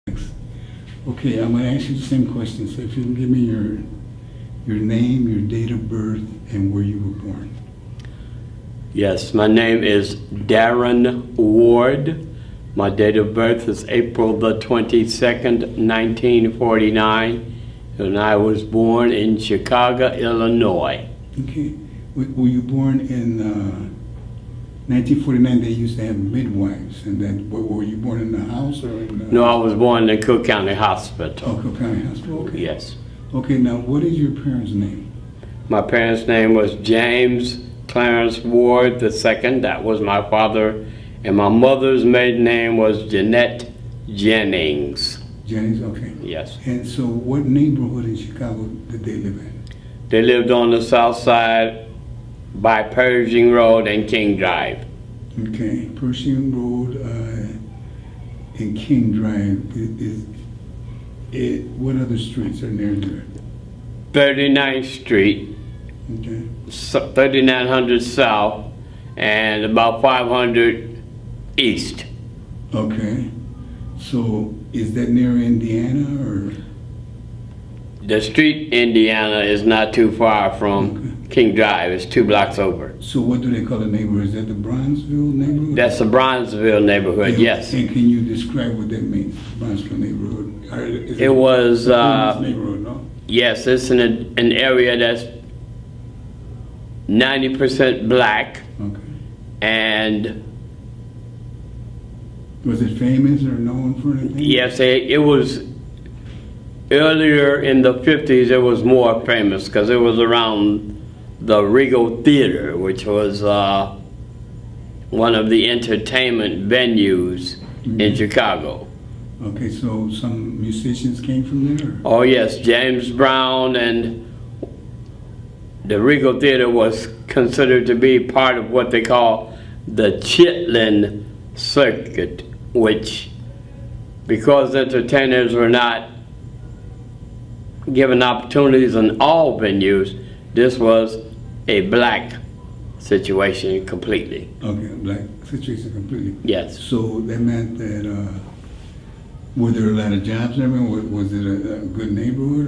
Okay, I'm going to ask you the same question. So if you can give me your name, your date of birth, and where you were born. Yes, my name is Darren Ward. My date of birth is April the 22nd, 1949, and I was born in Chicago, Illinois. Okay. Were you born in 1949? They used to have midwives, and then were you born in the house or in the... No, I was born in Cook County Hospital. Oh, Cook County Hospital. Okay. Yes. Okay. Now, what is your parents' name? My parents' name was James Clarence Ward II. That was my father. And my mother's maiden name was Jeanette Jennings. Jennings. Okay. Yes. And so, what neighborhood in Chicago did they live in? They lived on the south side by Pershing Road and King Drive. Okay, Pershing Road and King Drive. What other streets are near there? 39th Street, Okay. 3900 South, and about 500 East. Okay. So is that near Indiana or? The street, Indiana, is not too far from King Drive. It's 2 blocks over. So what do they call the neighborhood? Is that the Bronzeville neighborhood? That's the Bronzeville neighborhood, Yeah. yes. And can you describe what that means, Bronzeville neighborhood? Is It was, a homeless neighborhood, no? yes, it's in an area that's 90% black, Okay. and Was it famous or known for anything? yes, it was, earlier in the 50s, it was more famous because it was around the Regal Theater, which was one of the entertainment venues in Chicago. Okay, so some musicians came from there? Oh yes, James Brown, and the Regal Theater was considered to be part of what they call the Chitlin circuit, which, because entertainers were not given opportunities in all venues, this was a black situation completely. Okay, black situation completely. Yes. So that meant that, were there a lot of jobs there? Was it a good neighborhood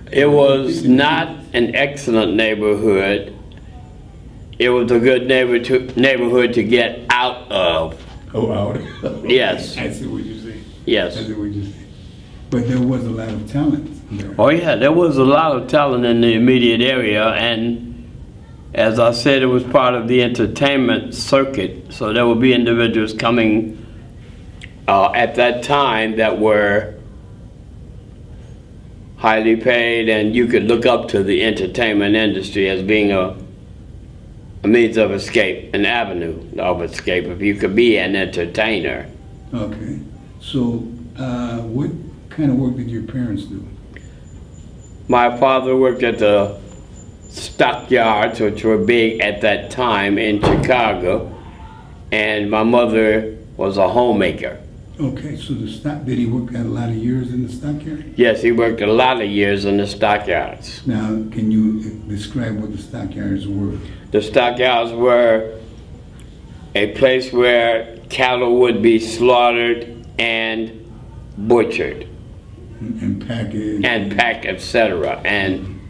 or? It was not an excellent neighborhood. It was a good neighborhood to get out of. Oh, out. Yes. I see what you're saying. Yes. I see what you're saying. But there was a lot of talent there. Oh yeah, there was a lot of talent in the immediate area, and as I said, it was part of the entertainment circuit, so there would be individuals coming at that time that were highly paid, and you could look up to the entertainment industry as being a means of escape, an avenue of escape, if you could be an entertainer. Okay. So what kind of work did your parents do? My father worked at the stockyards, which were big at that time in Chicago, and my mother was a homemaker. Okay, so did he work a lot of years in the stockyard? Yes, he worked a lot of years in the stockyards. Now, can you describe what the stockyards were? The stockyards were a place where cattle would be slaughtered and butchered And packaged? and packed, etc., and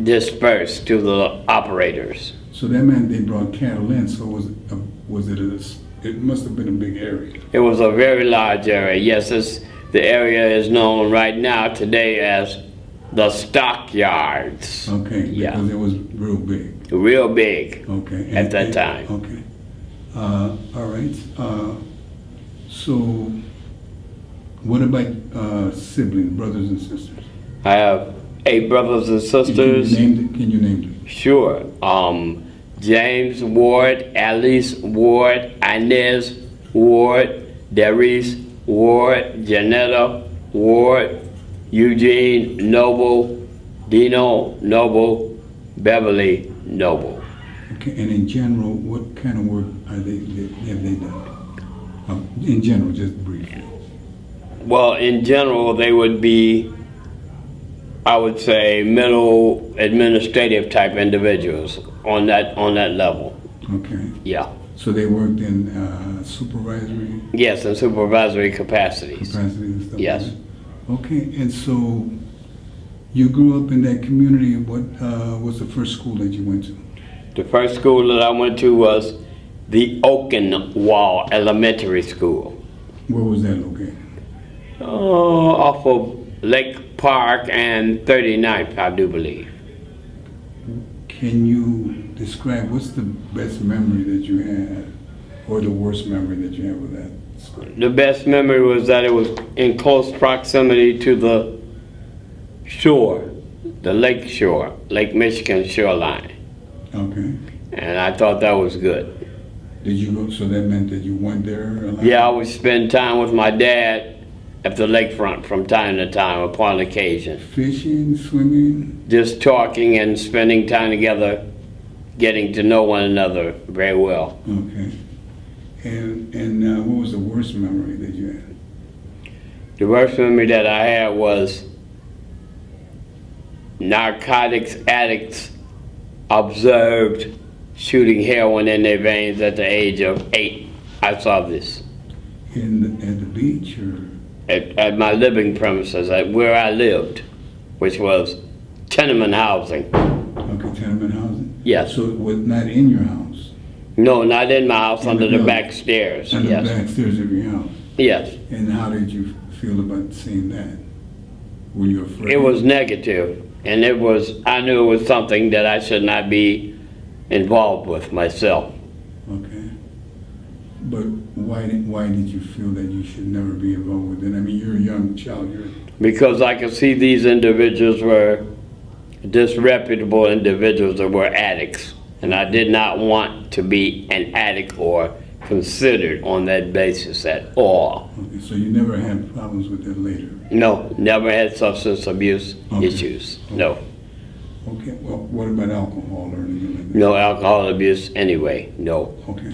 dispersed to the operators. So that meant they brought cattle in, so it must have been a big area. It was a very large area. Yes, the area is known right now today as the stockyards. Okay, Yeah. because it was real big. Real big. Okay. At that time. Okay. All right. So what about siblings, brothers and sisters? I have 8 brothers and sisters. Can you name them? Sure. James Ward, Alice Ward, Inez Ward, Darius Ward, Janetta Ward, Eugene Noble, Dino Noble, Beverly Noble. Okay, and in general, what kind of work have they done? In general, just briefly. Well, in general, they would be, I would say, middle administrative type individuals on that level. Okay. Yeah. So they worked in supervisory Yes, in supervisory capacities. capacities and stuff? Yes. Like that? Okay, and so you grew up in that community. What was the first school that you went to? The first school that I went to was the Oakenwall Elementary School. Where was that located? Off of Lake Park and 39th, I do believe. Can you describe what's the best memory that you had, or the worst memory that you have with that school? The best memory was that it was in close proximity to the shore, the lake shore, Lake Michigan shoreline. Okay. And I thought that was good. Did you go, so that meant that you went there a lot? Yeah, I would spend time with my dad at the lakefront from time to time upon occasion. Fishing, swimming? Just talking and spending time together, getting to know one another very well. Okay. And what was the worst memory that you had? The worst memory that I had was narcotics addicts observed shooting heroin in their veins at the age of 8. I saw this. At the beach or? At my living premises, at where I lived, which was tenement housing. Okay, tenement housing? Yes. So it was not in your house? No, not in my house, In under the the building? back stairs. Under Yes. the back stairs of your house? Yes. And how did you feel about seeing that? Were you afraid? It was negative, and I knew it was something that I should not be involved with myself. Okay. But why did you feel that you should never be involved with it? I mean, you're a young child. Because I could see these individuals were disreputable individuals that were addicts, and I did not want to be an addict or considered on that basis at all. Okay, so you never had problems with that later? No, never had substance abuse Okay. issues. No. Okay, well, what about alcohol or anything like that? No alcohol abuse anyway. No. Okay.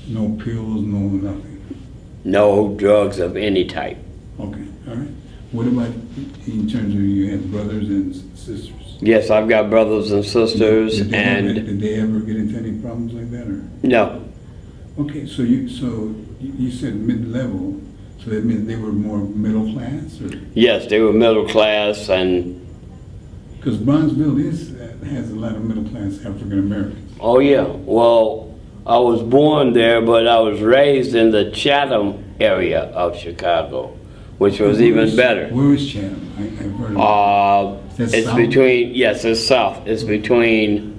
No pills, no nothing? No drugs of any type. Okay, all right. What about in terms of you had brothers and sisters? Yes, I've got brothers and sisters, Did and they ever get into any problems like that, or? no. Okay, so you said mid-level, so that means they were more middle class, or? Yes, they were middle class, and Because Bronzeville has a lot of middle class African Americans. oh yeah. Well, I was born there, but I was raised in the Chatham area of Chicago, which was even better. Where is Chatham? I've heard of it. That's It's south? between, yes, it's south. It's between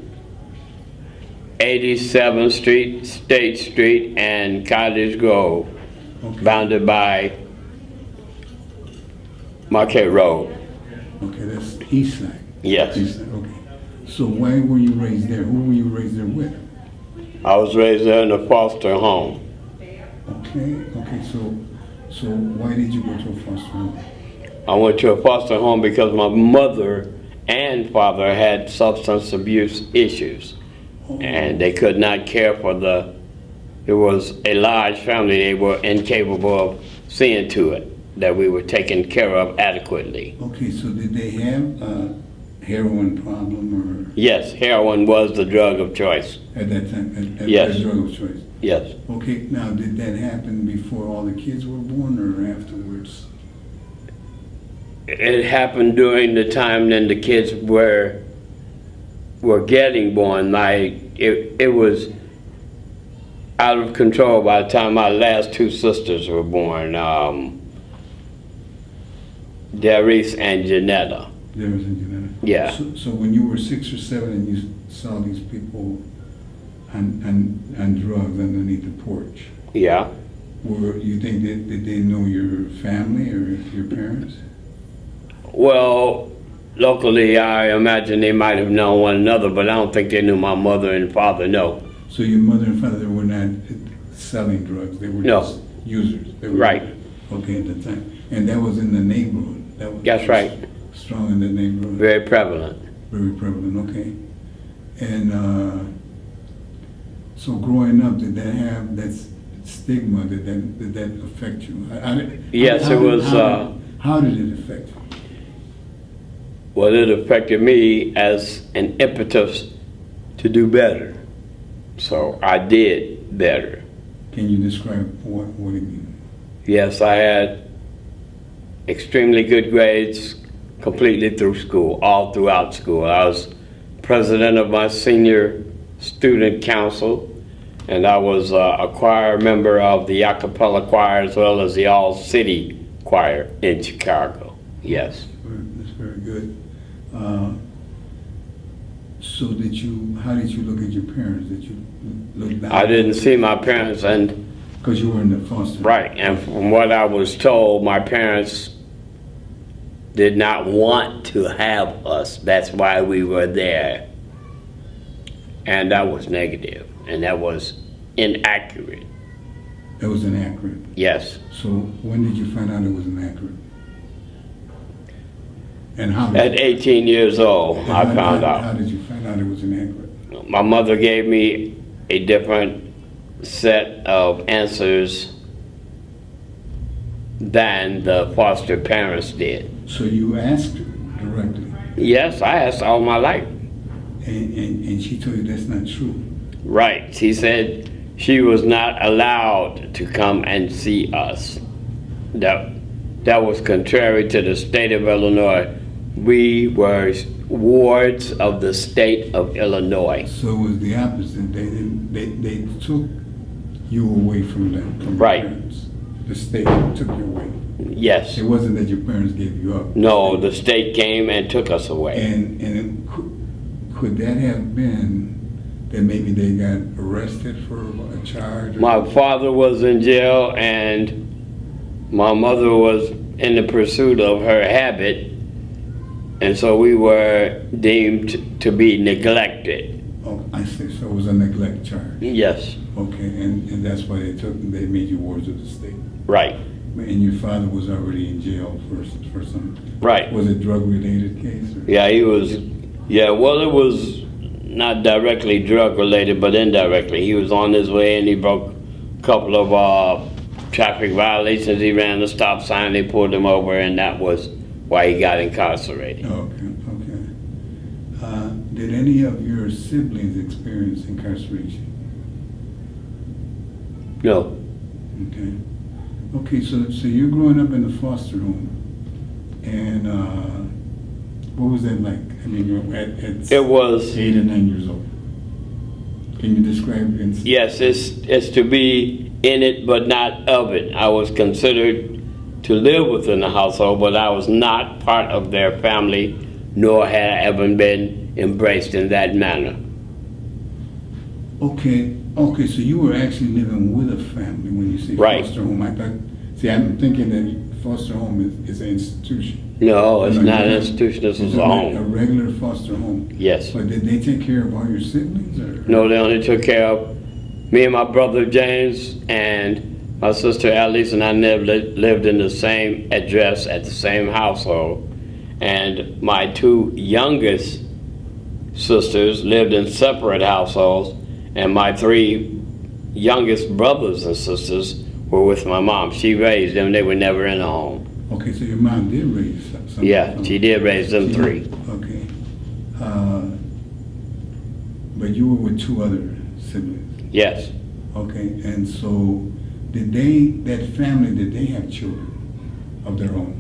87th Street, State Street, and Cottage Grove, Okay. bounded by Marquette Road. Okay, that's the east side. Yes. East side, okay. So why were you raised there? Who were you raised there with? I was raised there in a foster home. Okay, so why did you go to a foster home? I went to a foster home because my mother and father had substance abuse issues, and they could not care for it was a large family. They were incapable of seeing to it that we were taken care of adequately. Okay, so did they have a heroin problem or Yes, heroin was the drug of choice. at that time? Yes. The drug of choice. Yes. Okay, now did that happen before all the kids were born or afterwards? It happened during the time then the kids were getting born. It was out of control by the time my last 2 sisters were born, Darius and Janetta. There was in Janetta? Yeah. So when you were 6 or 7 and you saw these people on drugs underneath the porch, Yeah. you think did they know your family or your parents? Well, locally, I imagine they might have known one another, but I don't think they knew my mother and father, no. So your mother and father were not selling drugs, they were No. just users? They were, Right. Okay, at the time. And that was in the neighborhood? That's right. Strong in the neighborhood? Very prevalent. Very prevalent, okay. And so growing up, did that have that stigma? Did that affect you? Yes, it was. How did it affect you? Well, it affected me as an impetus to do better. So I did better. Can you describe what it means? Yes, I had extremely good grades completely through school, all throughout school. I was president of my senior student council, and I was a choir member of the a cappella choir as well as the all-city choir in Chicago. Yes. That's very good. So how did you look at your parents? Did you look down? I didn't see my parents, and Because you were in the foster. right, and from what I was told, my parents did not want to have us. That's why we were there. And that was negative, and that was inaccurate. That was inaccurate. Yes. So when did you find out it was inaccurate? And how? At 18 years old, I found How out. did you find out it was inaccurate? My mother gave me a different set of answers than the foster parents did. So you asked her directly, Yes, I asked all my life. and she told you that's not true. Right. She said she was not allowed to come and see us. That was contrary to the state of Illinois. We were wards of the state of Illinois. So it was the opposite. They took you away from them, from Right. your parents. The state took you away. Yes. It wasn't that your parents gave you up. No, the state came and took us away. And could that have been that maybe they got arrested for a charge? My father was in jail, and my mother was in the pursuit of her habit, and so we were deemed to be neglected. Oh, I see. So it was a neglect charge. Yes. Okay, and that's why they made you wards of the state. Right. And your father was already in jail for some. Right. Was it drug-related case? Or? Yeah, he was. Yeah, well, it was not directly drug related, but indirectly. He was on his way and he broke a couple of traffic violations. He ran the stop sign, they pulled him over, and that was why he got incarcerated. Okay. Did any of your siblings experience incarceration? No. Okay, so you're growing up in the foster home, and what was that like? I mean, you're at It was. 8 or 9 years old. Can you describe it? Yes, it's to be in it but not of it. I was considered to live within the household, but I was not part of their family, nor had I ever been embraced in that manner. Okay, so you were actually living with a family when you say Right. foster home. I'm thinking that foster home is an institution. No, it's No, not an you're- institution, this It's is a A home. regular foster home. Yes. But did they take care of all your siblings? Or? No, they only took care of me and my brother James and my sister Alice, and I never lived in the same address at the same household. And my two youngest sisters lived in separate households, and my three youngest brothers and sisters were with my mom. She raised them, they were never in a home. Okay, so your mom did raise some. Yeah, she did raise them three. Okay. But you were with two other siblings. Yes. Okay, and so did that family, did they have children of their own?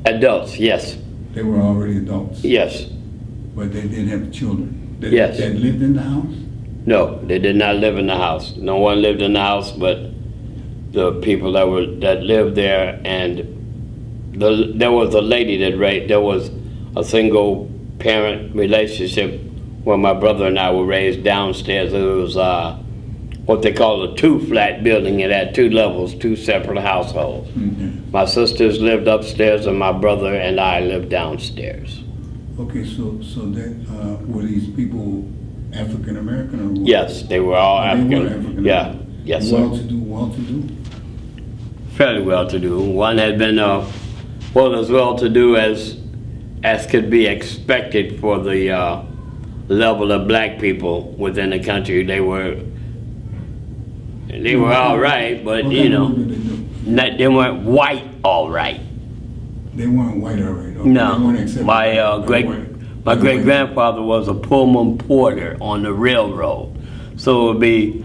Adults, yes. They were already adults? Yes. But they did have children? Yes. That lived in the house? No, they did not live in the house. No one lived in the house but the people that lived there, and there was a lady there was a single parent relationship where my brother and I were raised downstairs. It was what they call a two-flat building. It had 2 levels, 2 separate households. Mm-hmm. My sisters lived upstairs and my brother and I lived downstairs. Okay, so that, were these people African American or what? Yes, they were all African. They were African Yeah, American. yes, sir. Well-to-do? Fairly well-to-do. One had been as well-to-do as could be expected for the level of black people within the country. They were all right, but What you kind of know, work did they do? they weren't white all right. They weren't white all right? Okay. No, They weren't accepted my by white- great grandfather was a Pullman porter on the railroad, So it would be,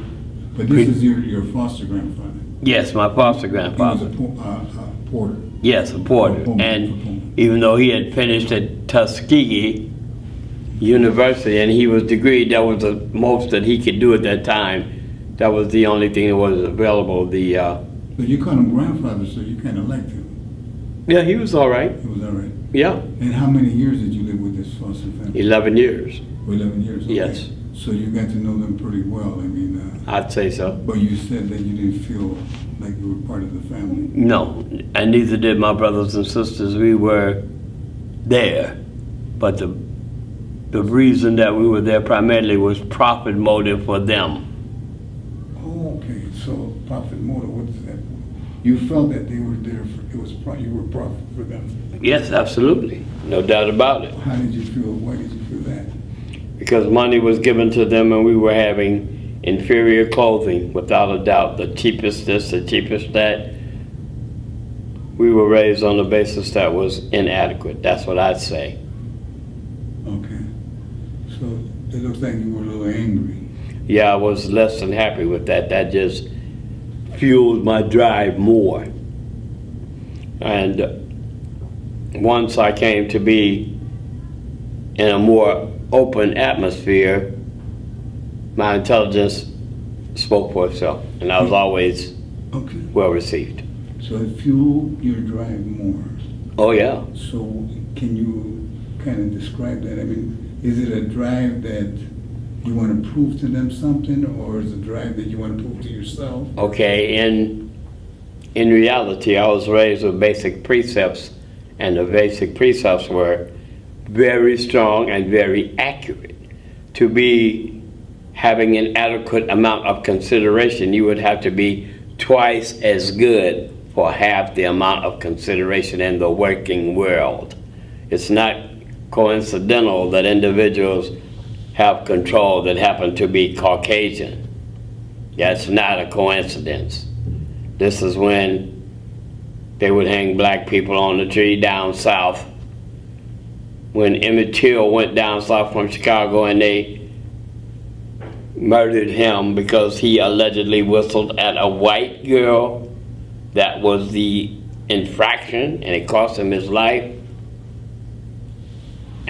But this is your foster grandfather. yes, my foster He was grandfather. a porter. Yes, a porter. Pullman. And even though he had finished at Tuskegee University and he was degreed, that was the most that he could do at that time. That was the only thing that was available. But you called him grandfather, so you kind of liked him. Yeah, he was all right. He was all right. Yeah, And how many years did you live with this foster family? 11 years. For 11 years. Okay. Yes. So you got to know them pretty well. I mean, I'd say so. but you said that you didn't feel like you were part of the family. No, and neither did my brothers and sisters. We were there, but the reason that we were there primarily was profit motive for them. Oh, okay. So profit motive. What is that? You felt that they were there for you were profit for them. Yes, absolutely, no doubt about it. How did you feel? Why did you feel that? Because money was given to them and we were having inferior clothing, without a doubt. The cheapest this, the cheapest that. We were raised on the basis that was inadequate. That's what I'd say. Okay. So it looks like you were a little angry. Yeah, I was less than happy with that. That just fueled my drive more. And once I came to be in a more open atmosphere, my intelligence spoke for itself, and I was always Okay. well received. So it fueled your drive more. Oh yeah. So can you kind of describe that? I mean, is it a drive that you want to prove to them something, or is it a drive that you want to prove to yourself? Okay, in reality, I was raised with basic precepts, and the basic precepts were very strong and very accurate. To be having an adequate amount of consideration, you would have to be twice as good for half the amount of consideration in the working world. It's not coincidental that individuals have control that happen to be Caucasian. That's not a coincidence. This is when they would hang black people on the tree down south. When Emmett Till went down south from Chicago and they murdered him because he allegedly whistled at a white girl, that was the infraction and it cost him his life.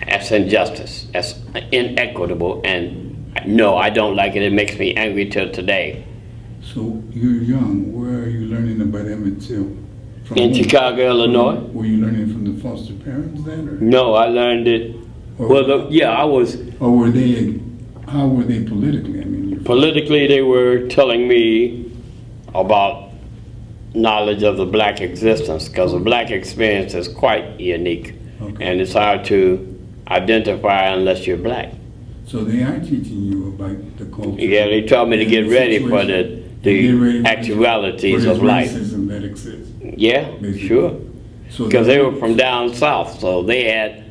That's injustice. That's inequitable, and no, I don't like it. It makes me angry till today. So you're young. Where are you learning about Emmett Till? From In whom? Chicago, Illinois? Were you learning from the foster parents then? Or? No, I learned it. I was. Or were they? How were they politically? I mean, Politically, they were telling me about knowledge of the black existence, because the black experience is quite unique, okay. and it's hard to identify unless you're black. So they are teaching you about the culture. Yeah, they taught me to and get the ready for situation. the Get ready actualities for of life. Racism that exists. Yeah, Basically. sure. So Because they were from down south, so they had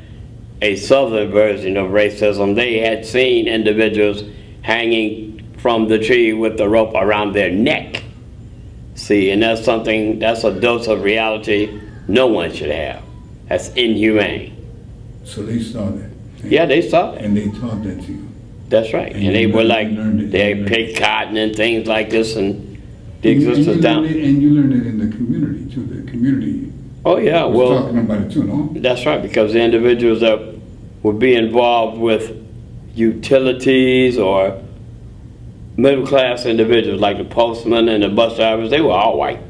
a southern version of racism. They had seen individuals hanging from the tree with the rope around their neck. See, and that's a dose of reality no one should have. That's inhumane. So they saw that. Yeah, they saw it. And they taught that to you. That's right. And And they you were learned- like, you learned it. they You learned picked cotton and things like this, and the And you existence down. learned it, and you learned it in the community too. The community Oh yeah, was well, talking about it too, no? that's right, because the individuals that would be involved with utilities or middle-class individuals like the postman and the bus drivers, they were all white.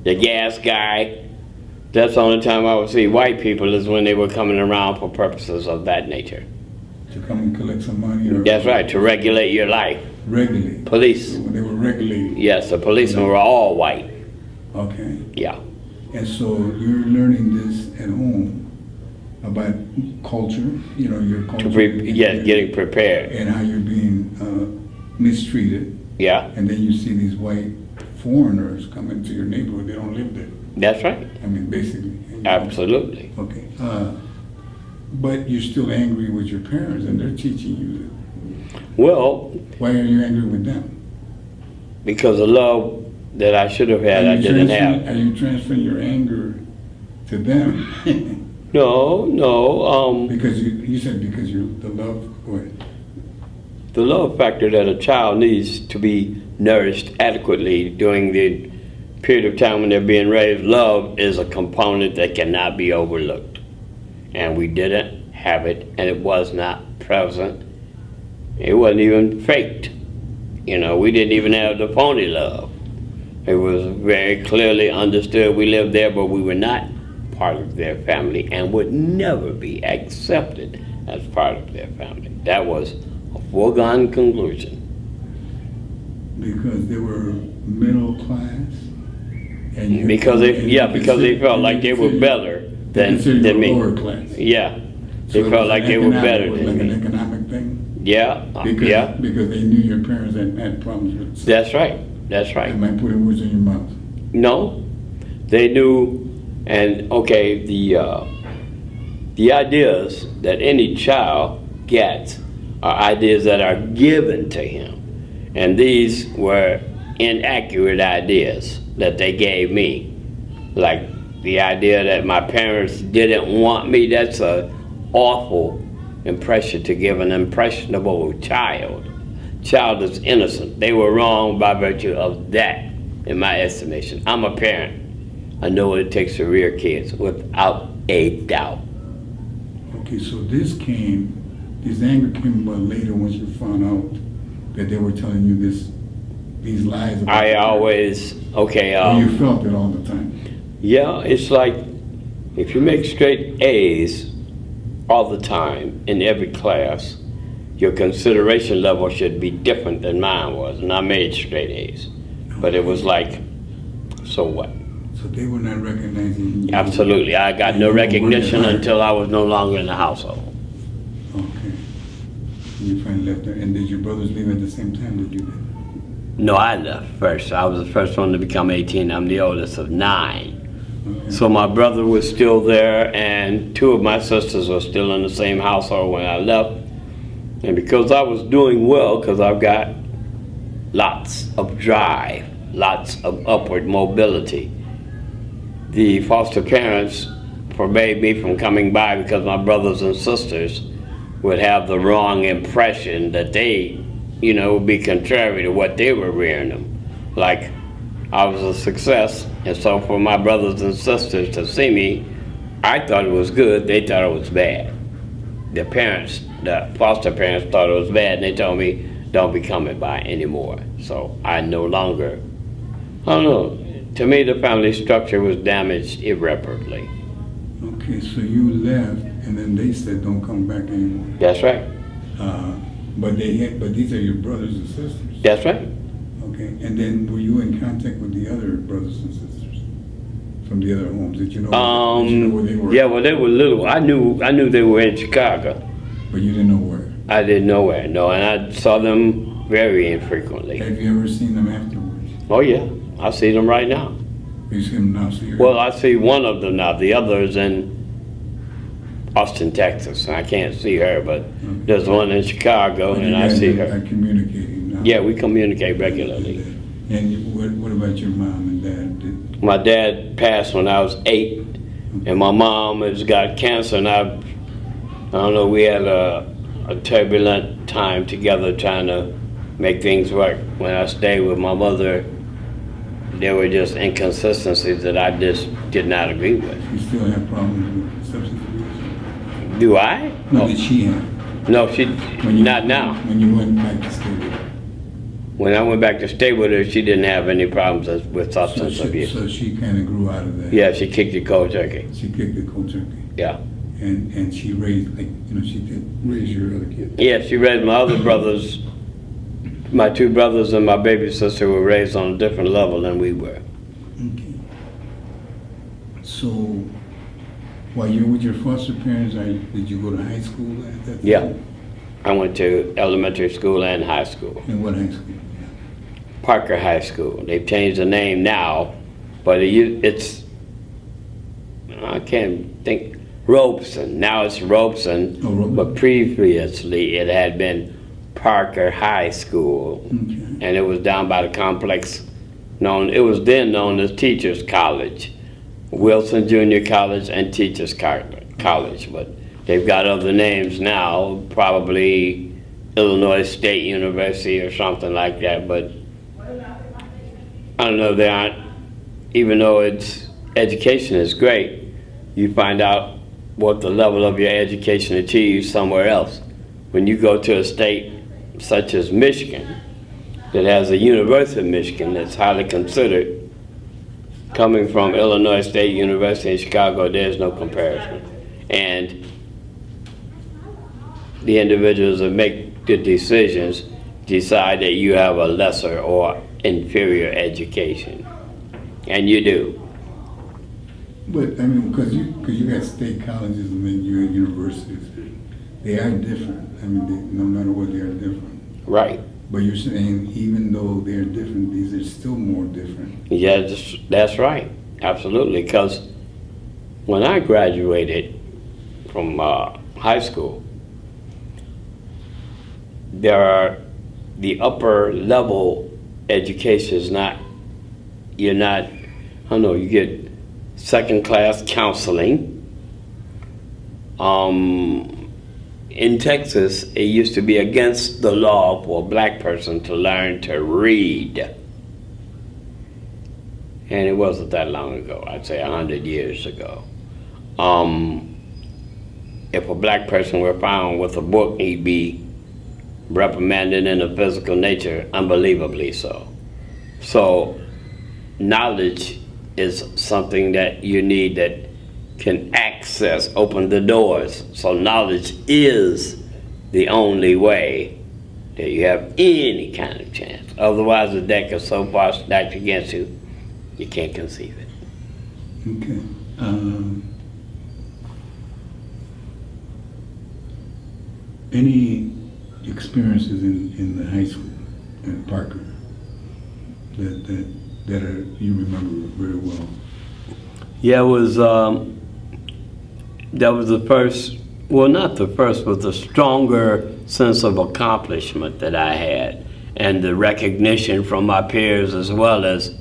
The gas guy, that's the only time I would see white people is when they were coming around for purposes of that nature. To come and collect some money or That's right, to regulate your life. regulate. Police, So when they were regulating. yes, the policemen were all white, Okay. yeah. And so you're learning this at home about culture, you know, your culture. Yes, getting prepared, And how you're being mistreated. yeah, And then you see these white foreigners come into your neighborhood. They don't live there. that's right, I mean, basically. absolutely. Okay. But you're still angry with your parents, and they're teaching you. Well, Why are you angry with them? because the love that I should have had, I didn't have. Are you transferring your anger to them? No, Because you said because you the love. What? the love factor that a child needs to be nourished adequately during the period of time when they're being raised, love is a component that cannot be overlooked. And we didn't have it, and it was not present. It wasn't even faked. You know, we didn't even have the phony love. It was very clearly understood we lived there, but we were not part of their family and would never be accepted as part of their family. That was a foregone conclusion. Because they were middle class? And Because they felt like they were better than me. Lower class? Yeah, So they felt like they were better like than an me. economic thing? Yeah, yeah, Because they knew your parents had problems with. that's right, that's right. Am I putting words in your mouth? No, they knew, and okay, the ideas that any child gets are ideas that are given to him, and these were inaccurate ideas that they gave me, like the idea that my parents didn't want me. That's an awful impression to give an impressionable child. Child is innocent. They were wrong by virtue of that, in my estimation. I'm a parent. I know what it takes to rear kids, without a doubt. Okay, so this anger came about later once you found out that they were telling you these lies about I your parents. always, okay, Or you felt it all the time? yeah, it's like if you make straight A's all the time in every class, your consideration level should be different than mine was, and I made straight A's. But it was like, so what? So they were not recognizing you? Absolutely, I got no recognition until I was no longer in the household. Okay. You finally left there, and did your brothers leave at the same time that you did? No, I left first. I was the first one to become 18. I'm the oldest of 9. Okay. So my brother was still there, and 2 of my sisters were still in the same household when I left. And because I was doing well, because I've got lots of drive, lots of upward mobility, the foster parents forbade me from coming by because my brothers and sisters would have the wrong impression that they, would be contrary to what they were rearing them. Like, I was a success, and so for my brothers and sisters to see me, I thought it was good, they thought it was bad. The foster parents thought it was bad, and they told me, don't be coming by anymore. So I no longer, I don't know, to me the family structure was damaged irreparably. Okay, so you left, and then they said, don't come back anymore. That's right. But these are your brothers and sisters? That's right. Okay, and then were you in contact with the other brothers and sisters from the other homes? Did you know where they were? Yeah, well, they were little. I knew they were in Chicago. But you didn't know where? I didn't know where, no, and I saw them very infrequently. Have you ever seen them afterwards? Oh yeah, I see them right now. You see them now? So Well, I see one of them now. The other is in Austin, Texas. I can't see her, but there's one in Chicago, and I see her. Are communicating now? Yeah, we communicate regularly. And what about your mom and dad? My dad passed when I was 8, and my mom has got cancer, and I don't know, we had a turbulent time together trying to make things work. When I stayed with my mother, there were just inconsistencies that I just did not agree with. You still have problems with substance abuse? Do I? No, did she have? No, not now. When you went back to stay with her? When I went back to stay with her, she didn't have any problems with substance abuse. So she kind of grew out of that? Yeah, she kicked the cold turkey. She kicked the cold turkey? Yeah. And she raised, she did raise your other kids? Yeah, she raised my other brothers. My 2 brothers and my baby sister were raised on a different level than we were. Okay. So, while you were with your foster parents, did you go to high school at that time? Yeah. I went to elementary school and high school. And what high school? Parker High School. They've changed the name now, but it's, I can't think, Robeson. Now it's Robeson, Oh, Robeson. but previously it had been Parker High School. Okay. And it was down by the complex it was then known as Teachers College, Wilson Junior College and Teachers College, but they've got other names now, probably Illinois State University or something like that, but I don't know, they aren't, even though education is great, you find out what the level of your education achieves somewhere else. When you go to a state such as Michigan, that has a University of Michigan that's highly considered, coming from Illinois State University in Chicago, there's no comparison. And the individuals that make the decisions decide that you have a lesser or inferior education. And you do. But, I mean, because you got state colleges and then you have universities. They are different. I mean, no matter what, they are different. Right. But you're saying even though they're different, these are still more different. Yeah, that's right. Absolutely. Because when I graduated from high school, the upper level education is not, you're not, I don't know, you get second class counseling. In Texas, it used to be against the law for a black person to learn to read. And it wasn't that long ago, I'd say 100 years ago. If a black person were found with a book, he'd be reprimanded in a physical nature, unbelievably so. So knowledge is something that you need that can access, open the doors. So knowledge is the only way that you have any kind of chance. Otherwise, the deck is so far stacked against you, you can't conceive it. Okay. Any experiences in the high school in Parker that are, you remember very well? Yeah, it was, that was the first, well, not the first, but the stronger sense of accomplishment that I had, and the recognition from my peers as well as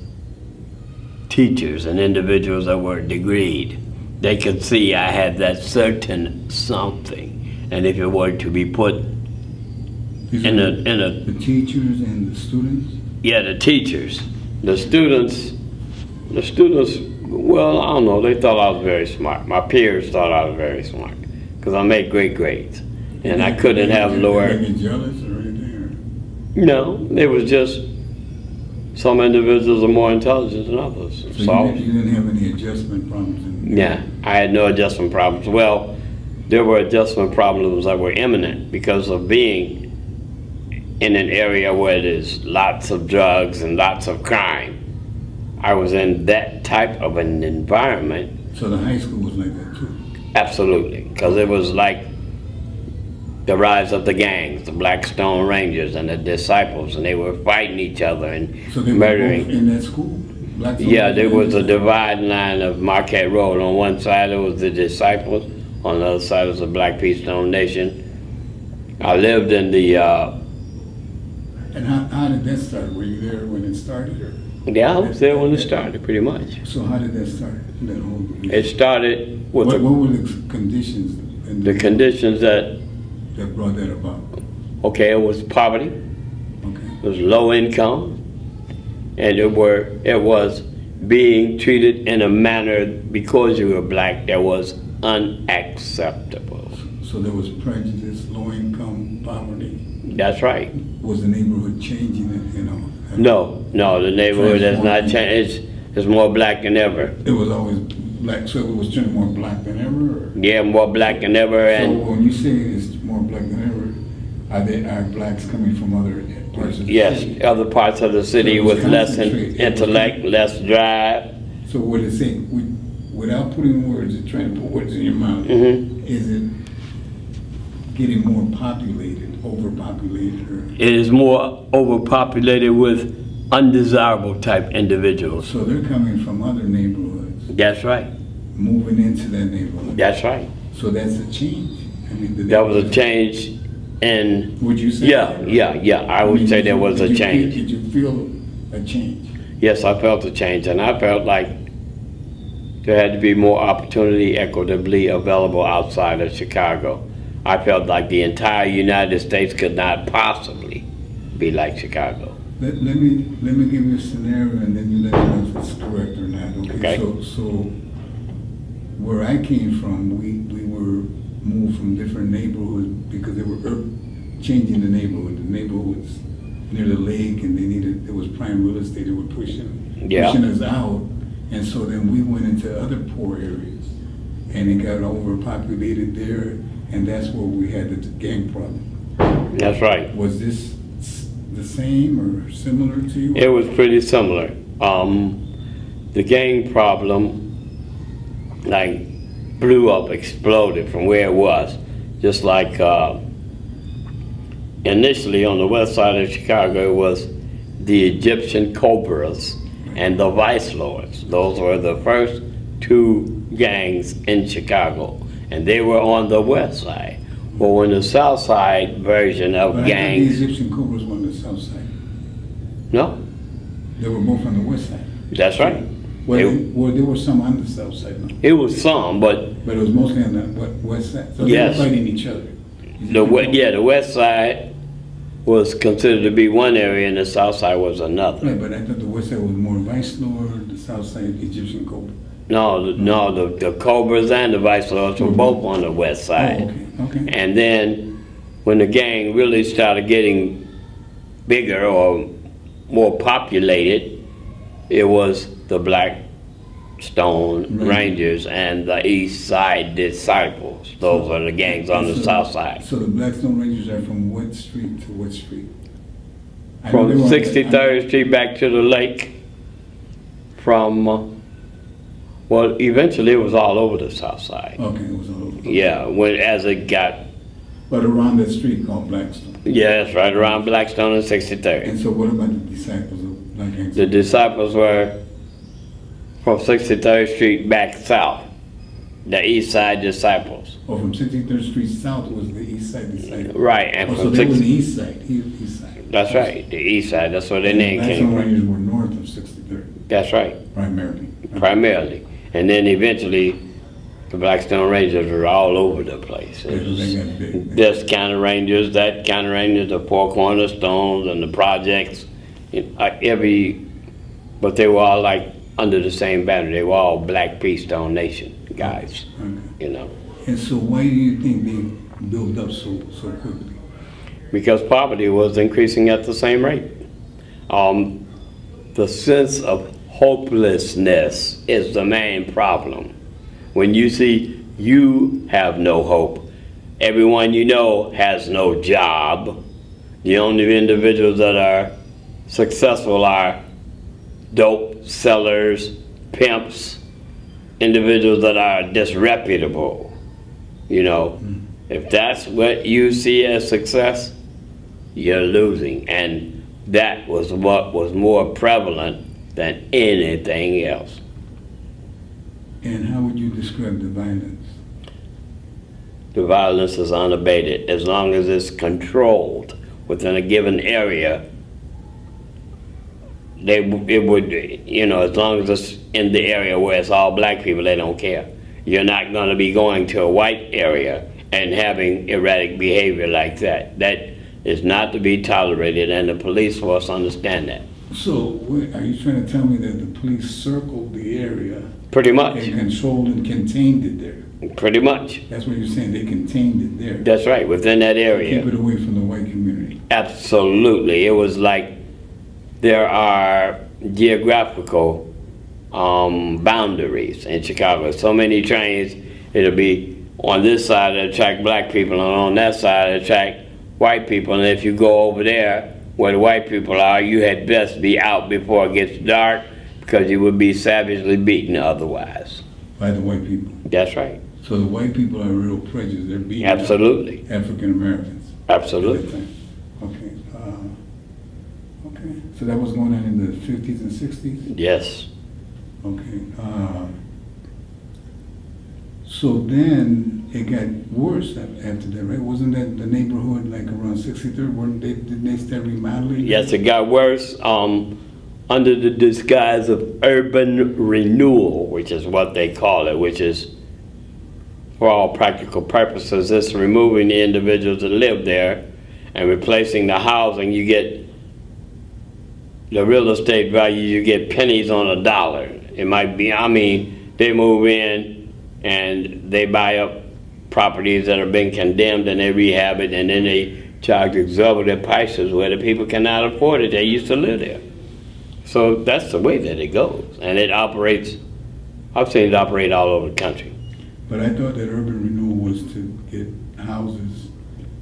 teachers and individuals that were degreed. They could see I had that certain something, and if it were to be put in a the teachers and the students? Yeah, the teachers. The students, well, I don't know, they thought I was very smart. My peers thought I was very smart because I made great grades. And I couldn't have lower. Did they get jealous or anything? No, it was just some individuals are more intelligent than others. So you didn't have any adjustment problems? Yeah, I had no adjustment problems. Well, there were adjustment problems that were imminent because of being in an area where there's lots of drugs and lots of crime. I was in that type of an environment. So the high school was like that too? Absolutely, because it was like the rise of the gangs, the Blackstone Rangers and the Disciples, and they were fighting each other and so they murdering. Were both in that school? Yeah, there was a dividing line of Marquette Road. On one side it was the Disciples, on the other side was the Black Keystone Nation. I lived in the And how did that start? Were you there when it started? Or? Yeah, I was there when it started, pretty much. So how did that start? That whole It started with what were the conditions? the conditions that brought that about? Okay, it was poverty. Okay. It was low income, and it was being treated in a manner because you were black that was unacceptable. So there was prejudice, low income, poverty. That's right. Was the neighborhood changing it, you know? No, the neighborhood has not changed. It's more black than ever. It was always black, so it was turning more black than ever? Or? Yeah, more black than ever. So And when you say it's more black than ever, are blacks coming from other parts of the yes, city? other parts of the city So it was with less concentrated. intellect, less drive. So what it say, without putting words, or trying to put words in your mouth, Mhm. is it getting more populated, overpopulated, or? It is more overpopulated with undesirable type individuals. So they're coming from other neighborhoods, That's right. moving into that neighborhood. That's right. So that's a change. I mean, That was a change in, Would you say? yeah. I would mean, say did there you- was a did you change. Did you feel a change? Yes, I felt a change, and I felt like there had to be more opportunity equitably available outside of Chicago. I felt like the entire United States could not possibly be like Chicago. Let me give you a scenario and then you let me know if it's correct or not. Okay. So where I came from, we were moved from different neighborhoods because they were changing the neighborhood. The neighborhood was near the lake and there was prime real estate. They were pushing us out. And so then we went into other poor areas and it got overpopulated there, and that's where we had the gang problem. That's right. Was this the same or similar to you? It was pretty similar. The gang problem, like, blew up, exploded from where it was. Just like initially on the west side of Chicago, it was the Egyptian Cobras and the Vice Lords. Those were the first two gangs in Chicago, and they were on the west side. Well, when the south side version of But gangs, I thought the Egyptian Cobras were on the south side. no, They were both on the west side. that's right. There were some on the south side, no? It was some, but But it was mostly on the west side. So they were Yes. fighting each other. the west side was considered to be one area and the south side was another. Right, but I thought the west side was more Vice Lord, the south side Egyptian Cobra. No, the Cobras and the Vice Lords were both on the west side. Oh, okay. And then when the gang really started getting bigger or more populated, it was the Blackstone Rangers and the East Side Disciples. Those are the gangs on the south side. So the Blackstone Rangers are from what street to what street? I know they From were on 63rd Street back to the lake. From, well, eventually it was all over the south side. Okay, it was all over. Yeah, as it got, But around that street called Blackstone. yeah, it's right around Blackstone and 63rd. And so what about the disciples of Black Hands? The disciples were from 63rd Street back south, the East Side Disciples. Or from 63rd Street south was the east side disciples? Right, and Oh, so from they were the 60, east side, east side. that's right, the East Side, that's where their name Blackstone came from. Rangers were north of 63rd, That's right, primarily. primarily. And then eventually, the Blackstone Rangers were all over the place. It Because they was got big. this kind of Rangers, that kind of Rangers, the Four Cornerstones and the projects, but they were all like under the same banner. They were all Black Peace Stone Nation guys, Okay. you know. And so why do you think they built up so quickly? Because poverty was increasing at the same rate. The sense of hopelessness is the main problem. When you see you have no hope, everyone you know has no job, the only individuals that are successful are dope sellers, pimps, individuals that are disreputable. You know, if that's what you see as success, you're losing. And that was what was more prevalent than anything else. And how would you describe the violence? The violence is unabated. As long as it's controlled within a given area, it would, you know, as long as it's in the area where it's all black people, they don't care. You're not going to be going to a white area and having erratic behavior like that. That is not to be tolerated, and the police force understand that. So are you trying to tell me that the police circled the area Pretty much. and controlled and contained it there? Pretty much. That's what you're saying, they contained it there. That's right, within that area. Keep it away from the white community. Absolutely. It was like there are geographical boundaries in Chicago. So many trains, it'll be on this side it'll attract black people, and on that side it'll attract white people. And if you go over there where the white people are, you had best be out before it gets dark, because you would be savagely beaten otherwise. By the white people. That's right. So the white people are real prejudiced. They're beating Absolutely. African Americans. Absolutely. Okay. Okay. So that was going on in the 50s and 60s? Yes. Okay. So then it got worse after that, right? Wasn't that the neighborhood like around 63rd? Didn't they start remodeling? Yes, it got worse under the disguise of urban renewal, which is what they call it, which is for all practical purposes, it's removing the individuals that live there and replacing the housing. You get the real estate value, you get pennies on a dollar. It might be, I mean, they move in and they buy up properties that have been condemned and they rehab it, and then they charge exorbitant prices where the people cannot afford it. They used to live there. So that's the way that it goes. And it operates, I've seen it operate all over the country. But I thought that urban renewal was to get houses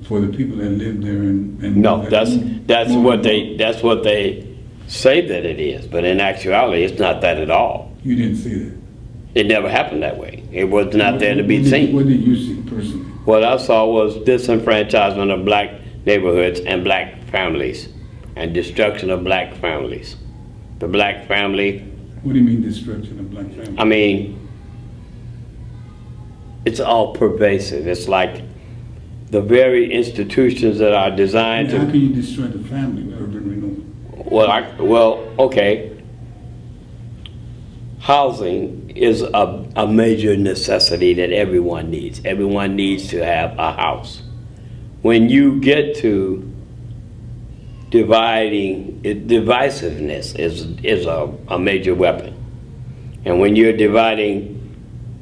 for the people that live there and No, that's what they say that it is, but in actuality, it's not that at all. You didn't see that. It never happened that way. It was not there to be seen. What did you see personally? What I saw was disenfranchisement of black neighborhoods and black families, and destruction of black families. The black family, What do you mean destruction of black families? I mean, it's all pervasive. It's like the very institutions that are designed How to. can you destroy the family with urban renewal? Well, okay. Housing is a major necessity that everyone needs. Everyone needs to have a house. When you get to divisiveness is a major weapon. And when you're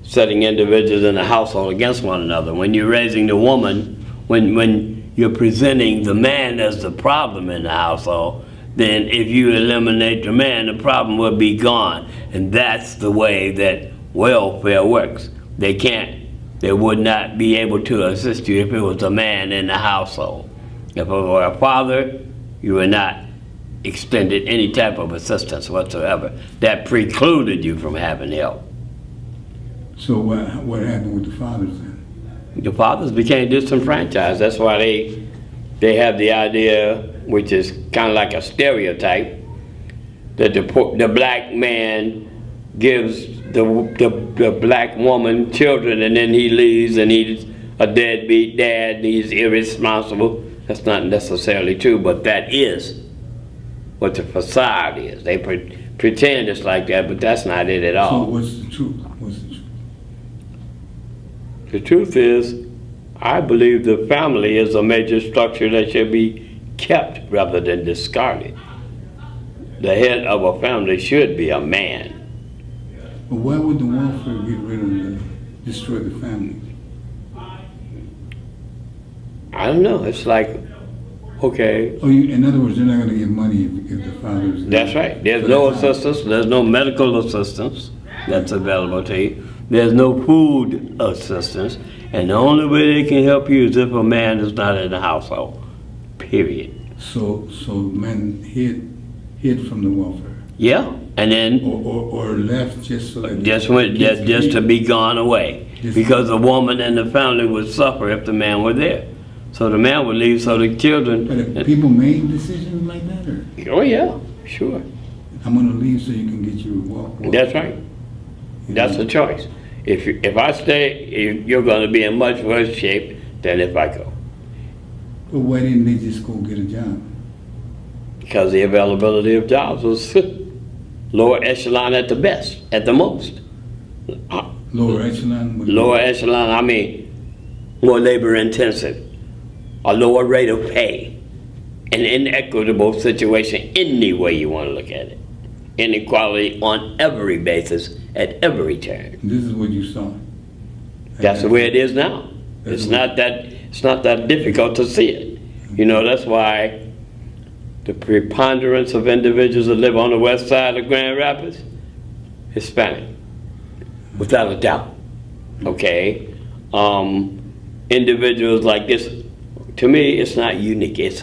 setting individuals in a household against one another, when you're raising the woman, when you're presenting the man as the problem in the household, then if you eliminate the man, the problem will be gone. And that's the way that welfare works. They would not be able to assist you if it was a man in the household. If it were a father, you were not extended any type of assistance whatsoever. That precluded you from having help. So what happened with the fathers then? The fathers became disenfranchised. That's why they have the idea, which is kind of like a stereotype, that the black man gives the black woman children and then he leaves and he's a deadbeat dad and he's irresponsible. That's not necessarily true, but that is what the facade is. They pretend it's like that, but that's not it at So all. what's the truth? What's the truth? The truth is, I believe the family is a major structure that should be kept rather than discarded. The head of a family should be a man. But why would the welfare get rid of destroy the family? I don't know. It's like, okay, Oh, in other words, they're not going to give money if the father's. that's right. There's So no that's not- assistance. There's no medical assistance that's available to you. There's no food assistance. And the only way they can help you is if a man is not in the household. Period. So men hid from the welfare, Yeah. And then or left just so that just to be gone away. Just- Because the woman and the family would suffer if the man were there. So the man would leave so the children. But if people made decisions like that, or Oh yeah, sure. I'm going to leave so you can get your welfare. That's right. That's a choice. If I stay, you're going to be in much worse shape than if I go. But why didn't they just go get a job? Because the availability of jobs was lower echelon at the best, at the most. Lower echelon? Lower echelon, I mean, more labor intensive, a lower rate of pay, an inequitable situation, any way you want to look at it. Inequality on every basis, at every turn. This is what you saw. That's the way it is now. It's not that difficult to see it. You know, that's why the preponderance of individuals that live on the west side of Grand Rapids, Hispanic, without a doubt. Okay? Individuals like this, to me, it's not unique. It's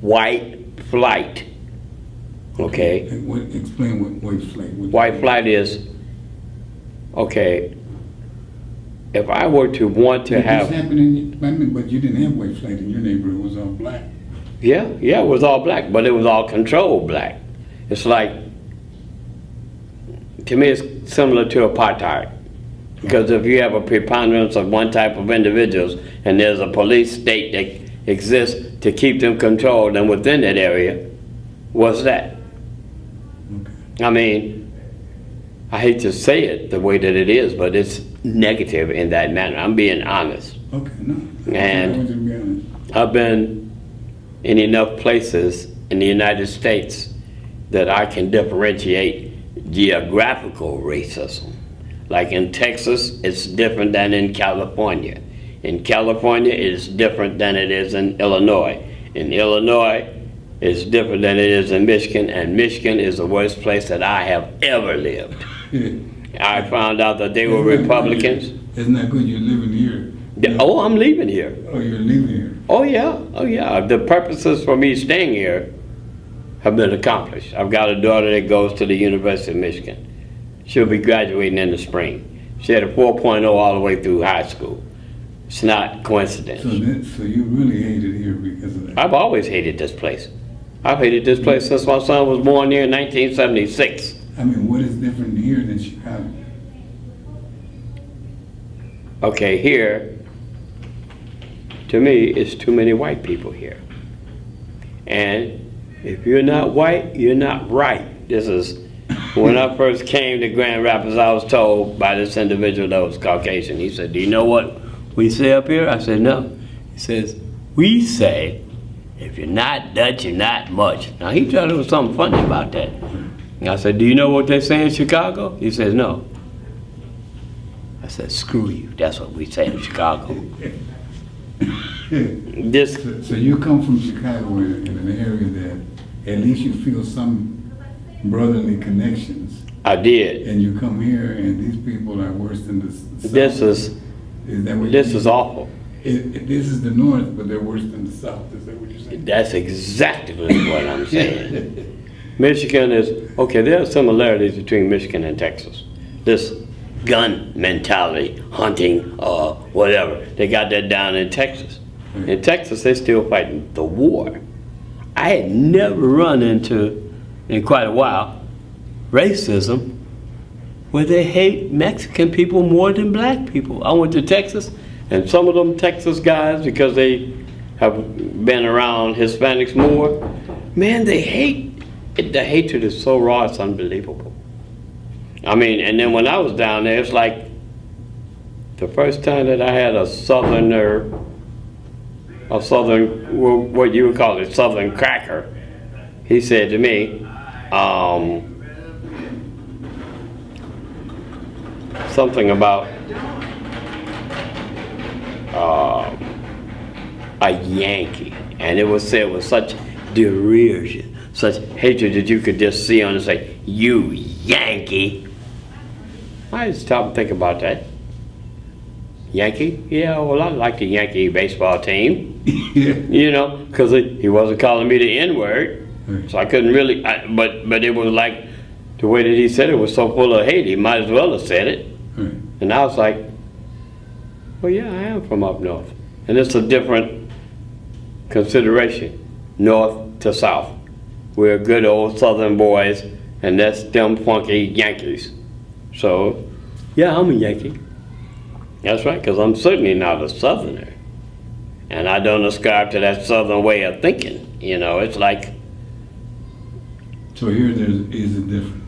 white flight. Okay? Explain what white flight. White flight is, okay, if I were to want to have... This happened but you didn't have white flight in your neighborhood. It was all black. Yeah, it was all black, but it was all controlled black. It's like, to me, it's similar to apartheid. Because if you have a preponderance of one type of individuals and there's a police state that exists to keep them controlled, and within that area, what's that? Okay. I mean, I hate to say it the way that it is, but it's negative in that manner. I'm being honest. Okay, no. And I want you to be honest. I've been in enough places in the United States that I can differentiate geographical racism. Like in Texas, it's different than in California. In California, it's different than it is in Illinois. In Illinois, it's different than it is in Michigan, and Michigan is the worst place that I have ever lived. I found out that they were Republicans. Isn't that good you're living here? Oh, I'm leaving here. Oh, you're leaving here. Oh yeah, oh yeah. The purposes for me staying here have been accomplished. I've got a daughter that goes to the University of Michigan. She'll be graduating in the spring. She had a 4.0 all the way through high school. It's not coincidence. So you really hate it here because of that? I've always hated this place. I've hated this place since my son was born here in 1976. I mean, what is different here than Chicago? Okay, here, to me, it's too many white people here. And if you're not white, you're not right. This is, when I first came to Grand Rapids, I was told by this individual that was Caucasian. He said, do you know what we say up here? I said, no. He says, we say, if you're not Dutch, you're not much. Now, he thought there was something funny about that. And I said, do you know what they say in Chicago? He says, no. I said, screw you. That's what we say in Chicago. This, So you come from Chicago in an area that at least you feel some brotherly connections, I did. and you come here and these people are worse than the South. This is that what this you is mean? awful. This is the North, but they're worse than the South. Is that what you're saying? That's exactly what I'm saying. Michigan is, okay, there are similarities between Michigan and Texas. This gun mentality, hunting, whatever, they got that down in Texas. In Texas, they're still fighting the war. I had never run into, in quite a while, racism where they hate Mexican people more than black people. I went to Texas, and some of them Texas guys, because they have been around Hispanics more, man, they hate. The hatred is so raw, it's unbelievable. I mean, and then when I was down there, it's like the first time that I had a southerner, what you would call it, southern cracker, he said to me, something about a Yankee, and it was said with such derision, such hatred that you could just see on and say, you Yankee. I just stopped and think about that. Yankee? Yeah, well, I like the Yankee baseball team. You know, because he wasn't calling me the N-word, so I couldn't really, but it was like, the way that he said it was so full of hate, he might as well have said it. And I was like, well, yeah, I am from up north. And it's a different consideration, north to south. We're good old southern boys, and that's them funky Yankees. So, yeah, I'm a Yankee. That's right, because I'm certainly not a southerner. And I don't ascribe to that southern way of thinking. You know, it's like... So here is a difference.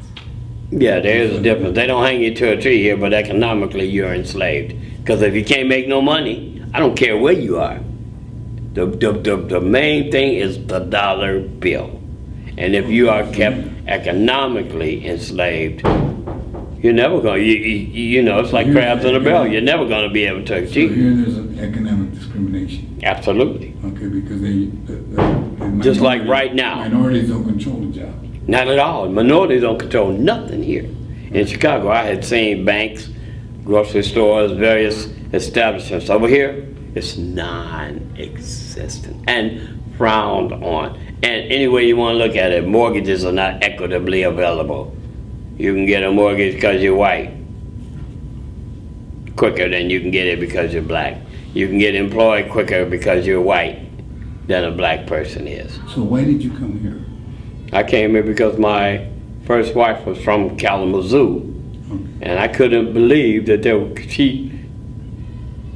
Yeah, there is a difference. They don't hang you to a tree here, but economically you're enslaved. Because if you can't make no money, I don't care where you are. The main thing is the dollar bill. And if you are kept economically enslaved, you're never going to, you know, it's like crabs in a barrel. You're never going to be able to So achieve. here there's an economic discrimination. Absolutely. Okay, because the Just like right now. minorities don't control the job. Not at all. Minorities don't control nothing here. In Chicago, I had seen banks, grocery stores, various establishments. Over here, it's non-existent and frowned on. And any way you want to look at it, mortgages are not equitably available. You can get a mortgage because you're white quicker than you can get it because you're black. You can get employed quicker because you're white than a black person is. So why did you come here? I came here because my first wife was from Kalamazoo, and I couldn't believe that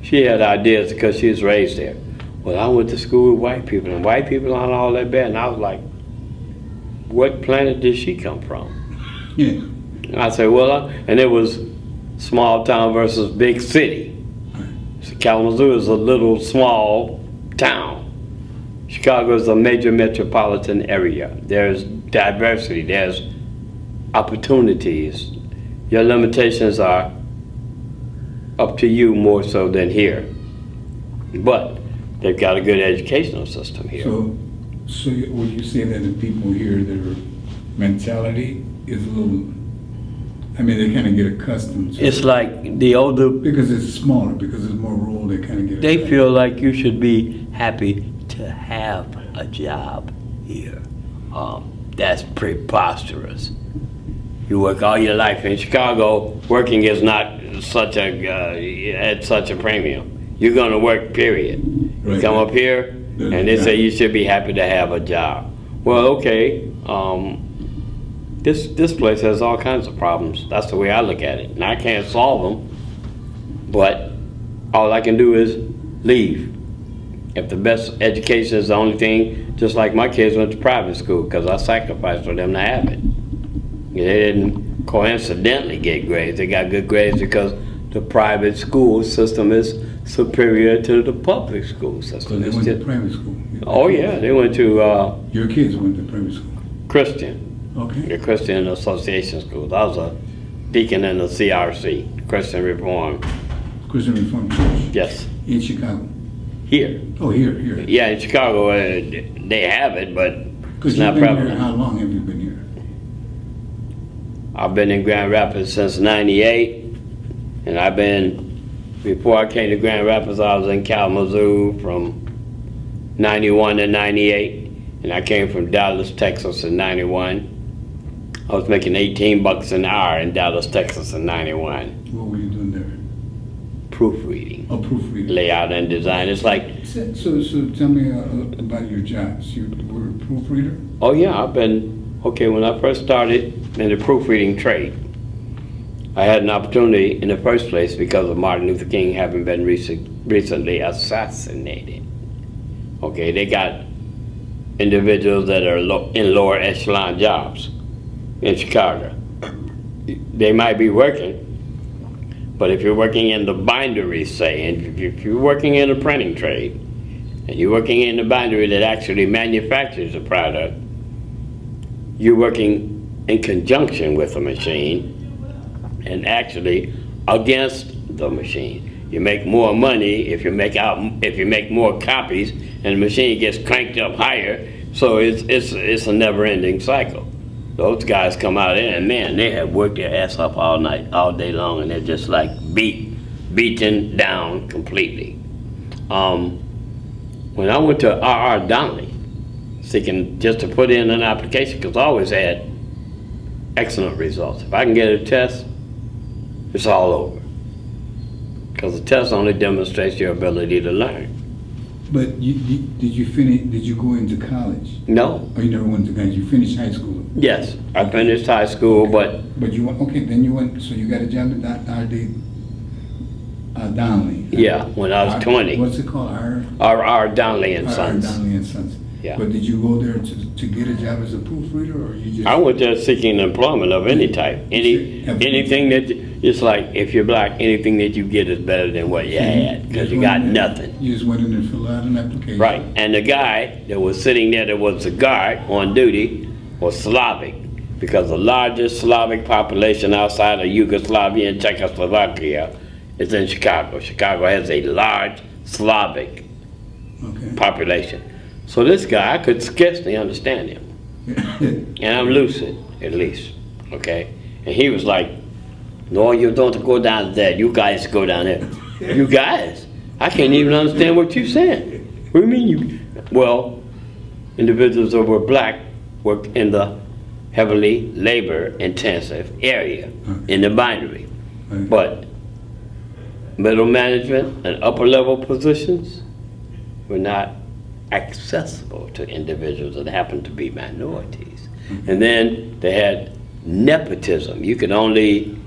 she had ideas because she was raised there. Well, I went to school with white people, and white people aren't all that bad. And I was like, what planet did she come from? Yeah. I said, well, and it was small town versus big city. So Kalamazoo is a little small town. Chicago is a major metropolitan area. There's diversity, there's opportunities. Your limitations are up to you more so than here. But they've got a good educational system here. So would you say that the people here, their mentality is a little, I mean, they kind of get accustomed to It's like the older, because it's smaller, because it's more rural, they kind of get they accustomed. feel like you should be happy to have a job here. That's preposterous. You work all your life in Chicago. Working is not such at such a premium. You're going to work, period. You Right. come up here, and they say you should be happy to have a job. Well, okay. This place has all kinds of problems. That's the way I look at it, and I can't solve them. But all I can do is leave. If the best education is the only thing, just like my kids went to private school because I sacrificed for them to have it. They didn't coincidentally get grades. They got good grades because the private school system is superior to the public school So system. they It's went to just- private school? oh yeah, they went to Your kids went to private school? Christian, Okay. the Christian Association schools. I was a deacon in the CRC, Christian Reform. Christian Reformed Church? Yes, In Chicago? here. Oh, here. Yeah, in Chicago they have it, but it's Because not you've been here, prevalent. how long have you been here? I've been in Grand Rapids since '98, and before I came to Grand Rapids, I was in Kalamazoo from '91 to '98, and I came from Dallas, Texas in '91. I was making $18 an hour in Dallas, Texas in '91, What were you doing there? proofreading, Oh, proofreading. layout and design. It's like, So tell me about your jobs. You were a proofreader? oh yeah, when I first started in the proofreading trade, I had an opportunity in the first place because of Martin Luther King having been recently assassinated. Okay, they got individuals that are in lower echelon jobs in Chicago. They might be working, but if you're working in the bindery, say, and if you're working in a printing trade, and you're working in the bindery that actually manufactures the product, you're working in conjunction with the machine and actually against the machine. You make more money if you make more copies, and the machine gets cranked up higher. So it's a never-ending cycle. Those guys come out there and man, they have worked their ass up all night, all day long, and they're just like beaten down completely. When I went to R.R. Donnelly, seeking just to put in an application, because I always had excellent results. If I can get a test, it's all over. Because the test only demonstrates your ability to learn. But did you go into college? No. Oh, you never went to college? You finished high school? Yes, I finished high school, but But you went, okay, then you went, so you got a job at R.D. Donnelly? yeah, when I was 20. What's it called? R.R. Donnelly and R. Sons. Donnelly and Sons. Yeah. But did you go there to get a job as a proofreader, or you just? I went there seeking employment of any type. Anything that, it's like, if you're black, anything that you get is better than what you had, because you got nothing. You just went in and filled out an application? Right, and the guy that was sitting there that was the guard on duty was Slavic, because the largest Slavic population outside of Yugoslavia and Czechoslovakia is in Chicago. Chicago has a large Slavic Okay. population. So this guy, I could scarcely understand him. And I'm lucid, at least, okay? And he was like, no, you don't go down there. You guys go down there. You guys? I can't even understand what you're saying. What do you mean you? Well, individuals that were black worked in the heavily labor-intensive area in the bindery. Right. But middle management and upper-level positions were not accessible to individuals that happened to be minorities. And then they had nepotism. You could only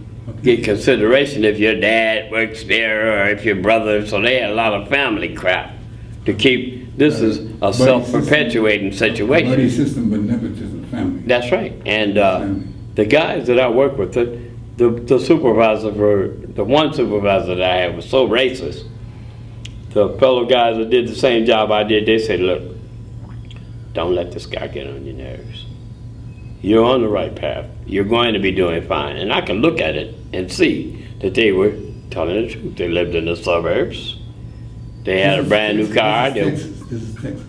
get consideration if your dad works there or if your brother, so they had a lot of family crap to keep. This is a self-perpetuating Buddy situation. system, but nepotism, family. That's right. And Family. the guys that I work with, the supervisor the one supervisor that I had was so racist. The fellow guys that did the same job I did, they said, look, don't let this guy get on your nerves. You're on the right path. You're going to be doing fine. And I can look at it and see that they were telling the truth. They lived in the suburbs. They had a brand new car. This is Texas.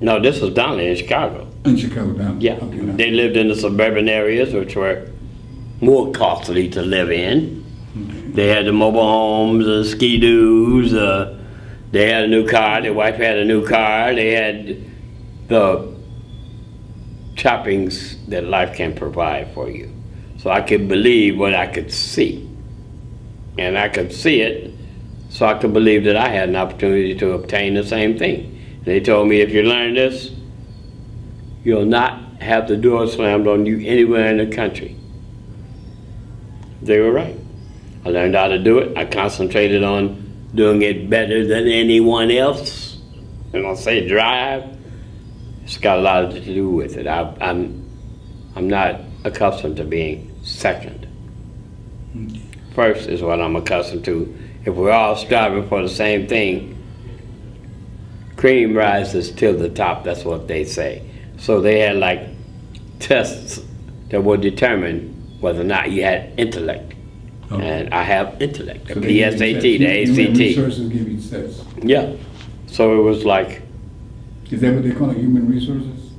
No, this was down there in Chicago. In Chicago, down. Yeah, Okay, now. they lived in the suburban areas, which were more costly to live in. Okay. They had the mobile homes, the ski-doos, they had a new car, their wife had a new car, they had the trappings that life can provide for you. So I could believe what I could see. And I could see it, so I could believe that I had an opportunity to obtain the same thing. They told me, if you learn this, you'll not have the door slammed on you anywhere in the country. They were right. I learned how to do it. I concentrated on doing it better than anyone else. And I'll say drive, it's got a lot to do with it. I'm not accustomed to being second. First is what I'm accustomed to. If we're all striving for the same thing, cream rises till the top, that's what they say. So they had like tests that would determine whether or not you had intellect. Okay. And I have intellect, the So they gave you PSAT, tests. the Human ACT. resources give you tests. Yeah. So it was like, Is that what they call it, human resources?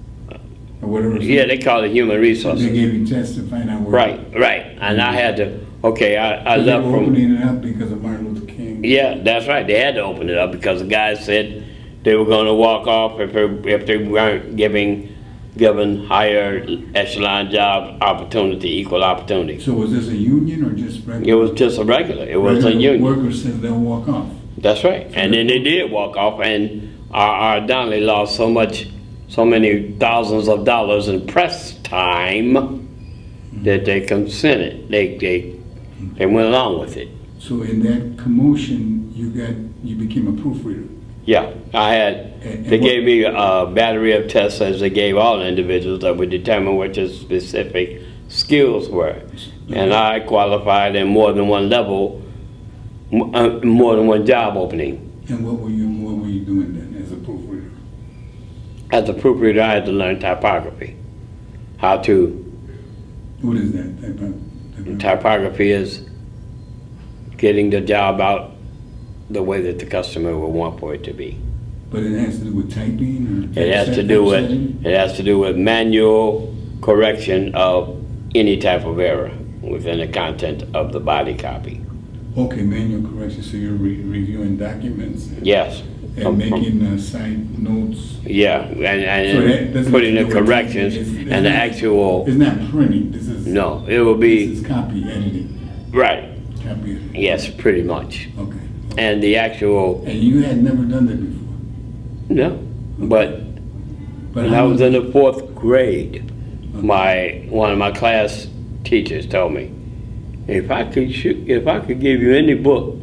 Or whatever? yeah, they call it human They resources. gave you tests to find out where. Right. And I had to, okay, I They left were from, opening it up because of Martin Luther King. yeah, that's right. They had to open it up because the guys said they were going to walk off if they weren't given higher echelon job opportunity, equal opportunity. So was this a union or just regular? It was just a regular. It was a Regular union. Workers said they'll walk off. That's right. And then they did walk off, and our Donnelly lost so many thousands of dollars in press time that they consented. They went along with it. So in that commotion, you became a proofreader. Yeah, I had. And They what- gave me a battery of tests, as they gave all individuals, that would determine what your specific skills were. And I qualified in more than one level, more than one job opening. And what were you doing then as a proofreader? As a proofreader, I had to learn typography. How to, What is that? typography is getting the job out the way that the customer would want for it to be. But it has to do with typing or? It has to do with manual correction of any type of error within the content of the body copy. Okay, manual correction, so you're reviewing documents? Yes. And making side notes? Yeah, So that and doesn't putting the have to do with corrections typing. It's and the not- actual, It's not printing, this is. no, it will This be, is copy editing, right, copy editing. yes, pretty much. Okay. And the actual, And you had never done that before? no, but But when I how was in the 4th grade, one of my class teachers told me, if I could give you any book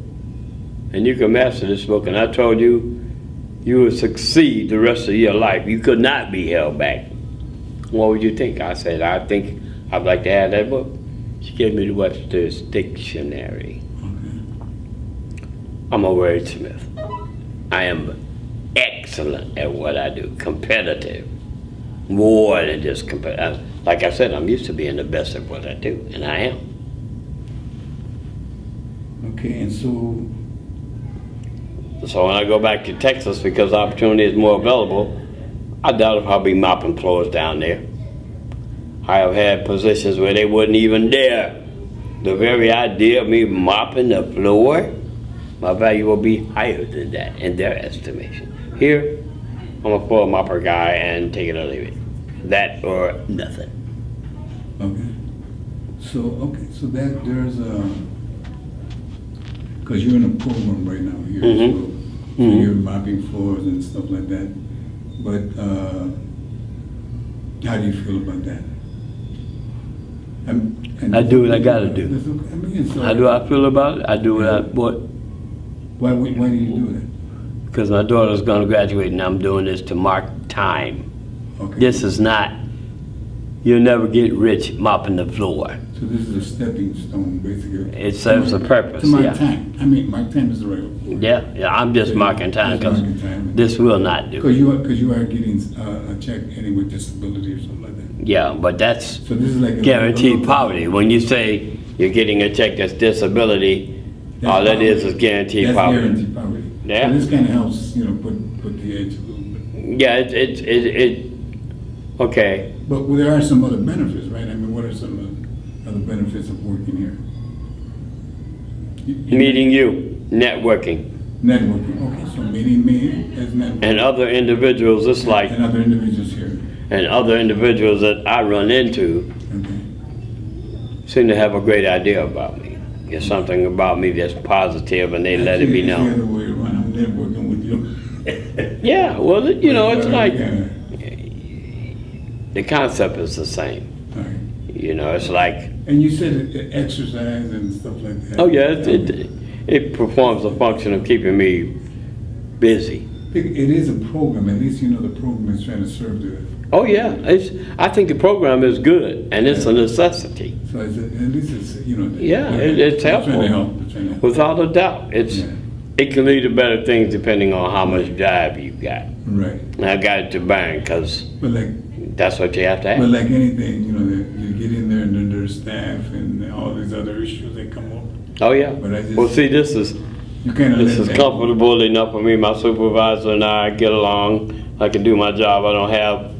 and you could master this book, and I told you you would succeed the rest of your life, you could not be held back, what would you think? I said, I think I'd like to have that book. She gave me the Webster's Dictionary. Okay. I'm a wordsmith. I am excellent at what I do, competitive, more than just competitive. Like I said, I'm used to being the best at what I do, and I am. Okay, and so, So when I go back to Texas, because opportunity is more available, I doubt if I'll be mopping floors down there. I have had positions where they wouldn't even dare. The very idea of me mopping the floor, my value will be higher than that in their estimation. Here, I'm a floor mopper guy and take it or leave it. That or nothing. okay. So that there's because you're in a program right now here, so you're mopping floors and stuff like that. But how do you feel about that? And I do what I gotta do. That's okay. I mean, so How do I feel about it? I do what why do you do that? because my daughter's going to graduate and I'm doing this to mark time. Okay. This is not, you'll never get rich mopping the floor. So this is a stepping stone, basically. It serves a purpose, To my yeah. time. I mean, my time is the right word. Yeah, I'm just marking time Just because marking time. this will not do. Because you are getting a check ending with disability or something like that. Yeah, but that's So this is like a guaranteed poverty. When you say you're getting a check that's disability, all that is guaranteed That's poverty. guaranteed poverty. Yeah. So this kind of helps, put the edge a little bit. Yeah, okay. But there are some other benefits, right? I mean, what are some other benefits of working here? Meeting you, networking, Networking. Okay, so meeting me as networking. and other individuals, it's like, And other individuals here. and other individuals that I run into Okay. seem to have a great idea about me. There's something about me that's positive, and they let it be Actually, it's the known. other way around. I'm networking with you. Yeah, well, it's like, Yeah. the concept is the same. All right. It's like, And you said exercise and stuff like that. oh yeah, it performs the function of keeping me busy. It is a program. At least the program is trying to serve the. Oh yeah, I think the program is good, and it's a necessity. So at least it's Yeah, it's they're helpful. Trying to help. They're trying to help. Without a doubt, Yeah. it can lead to better things depending on how much drive you got. Right. And I got it to burn because But like that's what you have to But have. like anything, you get in there and then there's staff and all these other issues that come up. Oh yeah. But I just- Well, see, this is You kind of This is comfortable enough for me. My supervisor and I get along. I can do my job. I don't have,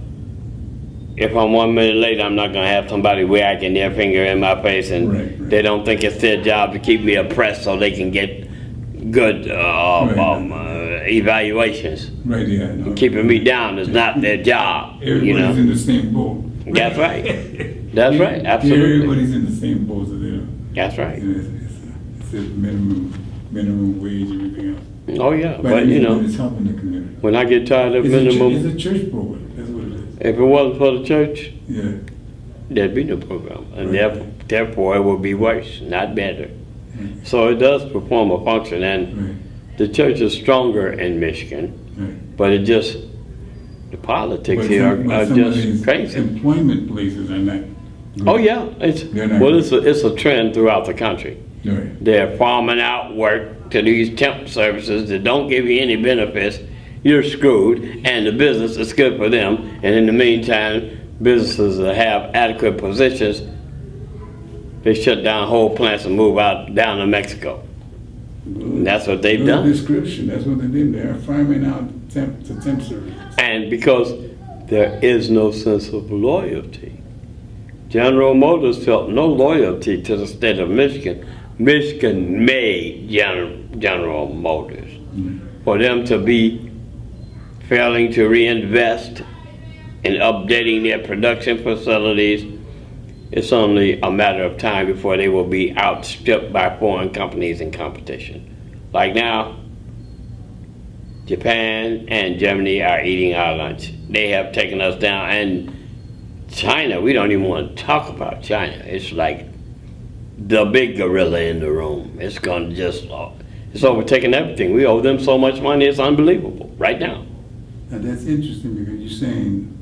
if I'm 1 minute late, I'm not going to have somebody wagging their finger in my face, and Right. they don't think it's their job to keep me oppressed so they can get good evaluations. Right, yeah. No. Keeping me down is not their job. Everybody's in the same boat. That's right. That's right. Absolutely. Everybody's in the same boat, so they don't. That's right. It's a minimum wage, everything else. Oh yeah, but it's helping the community. when I get tired of It's minimum, it's a church program. That's what it is. if it wasn't for the church, Yeah. there'd be no program, and Right. therefore it would be worse, not better. Right. So it does perform a function, and Right. the church is stronger in Michigan, Right. but the politics But here some- are but some of just these crazy. Employment places are not. Oh yeah, They're not well, good. it's a trend throughout the country. Right. They're farming out work to these temp services that don't give you any benefits. You're screwed, and the business is good for them. And in the meantime, businesses that have adequate positions, they shut down whole plants and move out down to Mexico. And that's what they've Good done. description. That's what they did. They're farming out temp services. And because there is no sense of loyalty, General Motors felt no loyalty to the state of Michigan. Michigan made General Motors. For them to be failing to reinvest in updating their production facilities, it's only a matter of time before they will be outstripped by foreign companies in competition. Like now, Japan and Germany are eating our lunch. They have taken us down, and China, we don't even want to talk about China. It's like the big gorilla in the room. It's going to it's overtaking everything. We owe them so much money, it's unbelievable right now. Now that's interesting because you're saying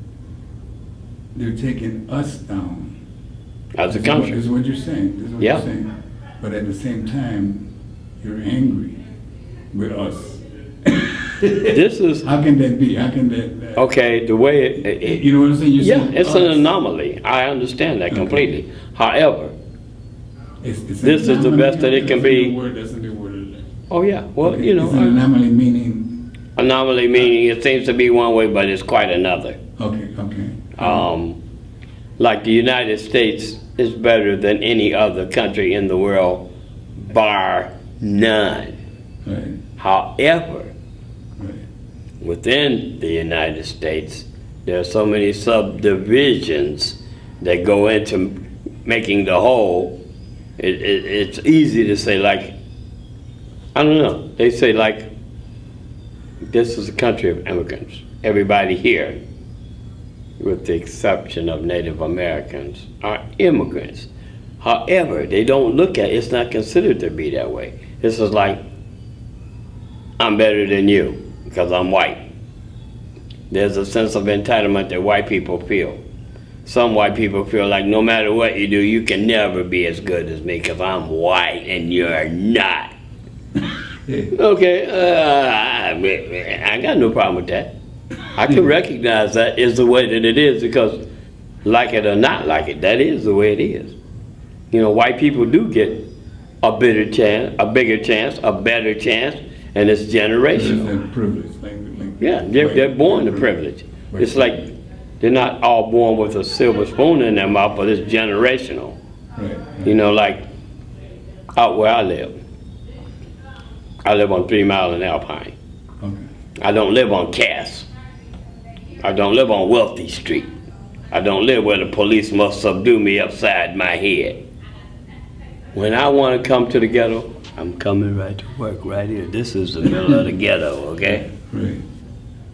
they're taking us down. As a This country. is what you're saying. This is what Yeah. you're saying. But at the same time, you're angry with us. This is, How can that be? How can that? okay, the way it You know what I'm saying? You're yeah, saying it's an us. anomaly. I understand that completely. However, It's this is the anomaly. best that it can be. That's a new word. Isn't it? oh yeah, well, It's an anomaly meaning. anomaly meaning it seems to be one way, but it's quite another. Okay. Like the United States is better than any other country in the world, bar none. Right. However, Right. within the United States, there are so many subdivisions that go into making the whole. It's easy to say, like, I don't know, they say like, this is a country of immigrants. Everybody here, with the exception of Native Americans, are immigrants. However, they don't look at it, it's not considered to be that way. This is like, I'm better than you because I'm white. There's a sense of entitlement that white people feel. some white people feel like no matter what you do, you can never be as good as me because I'm white and you're not. Okay, I got no problem with that. I can recognize that is the way that it is because, like it or not like it, that is the way it is. You know, white people do get a bigger chance, a better chance, and it's generational. There's that privilege, Yeah, they're born to privilege. It's like they're not all born with a silver spoon in their mouth, but it's generational. Right. You know, like out where I live on 3 Mile and Alpine. Okay. I don't live on Cass. I don't live on Wealthy Street. I don't live where the police must subdue me upside my head. When I want to come to the ghetto, I'm coming right to work right here. This is the middle of the ghetto, okay? Right.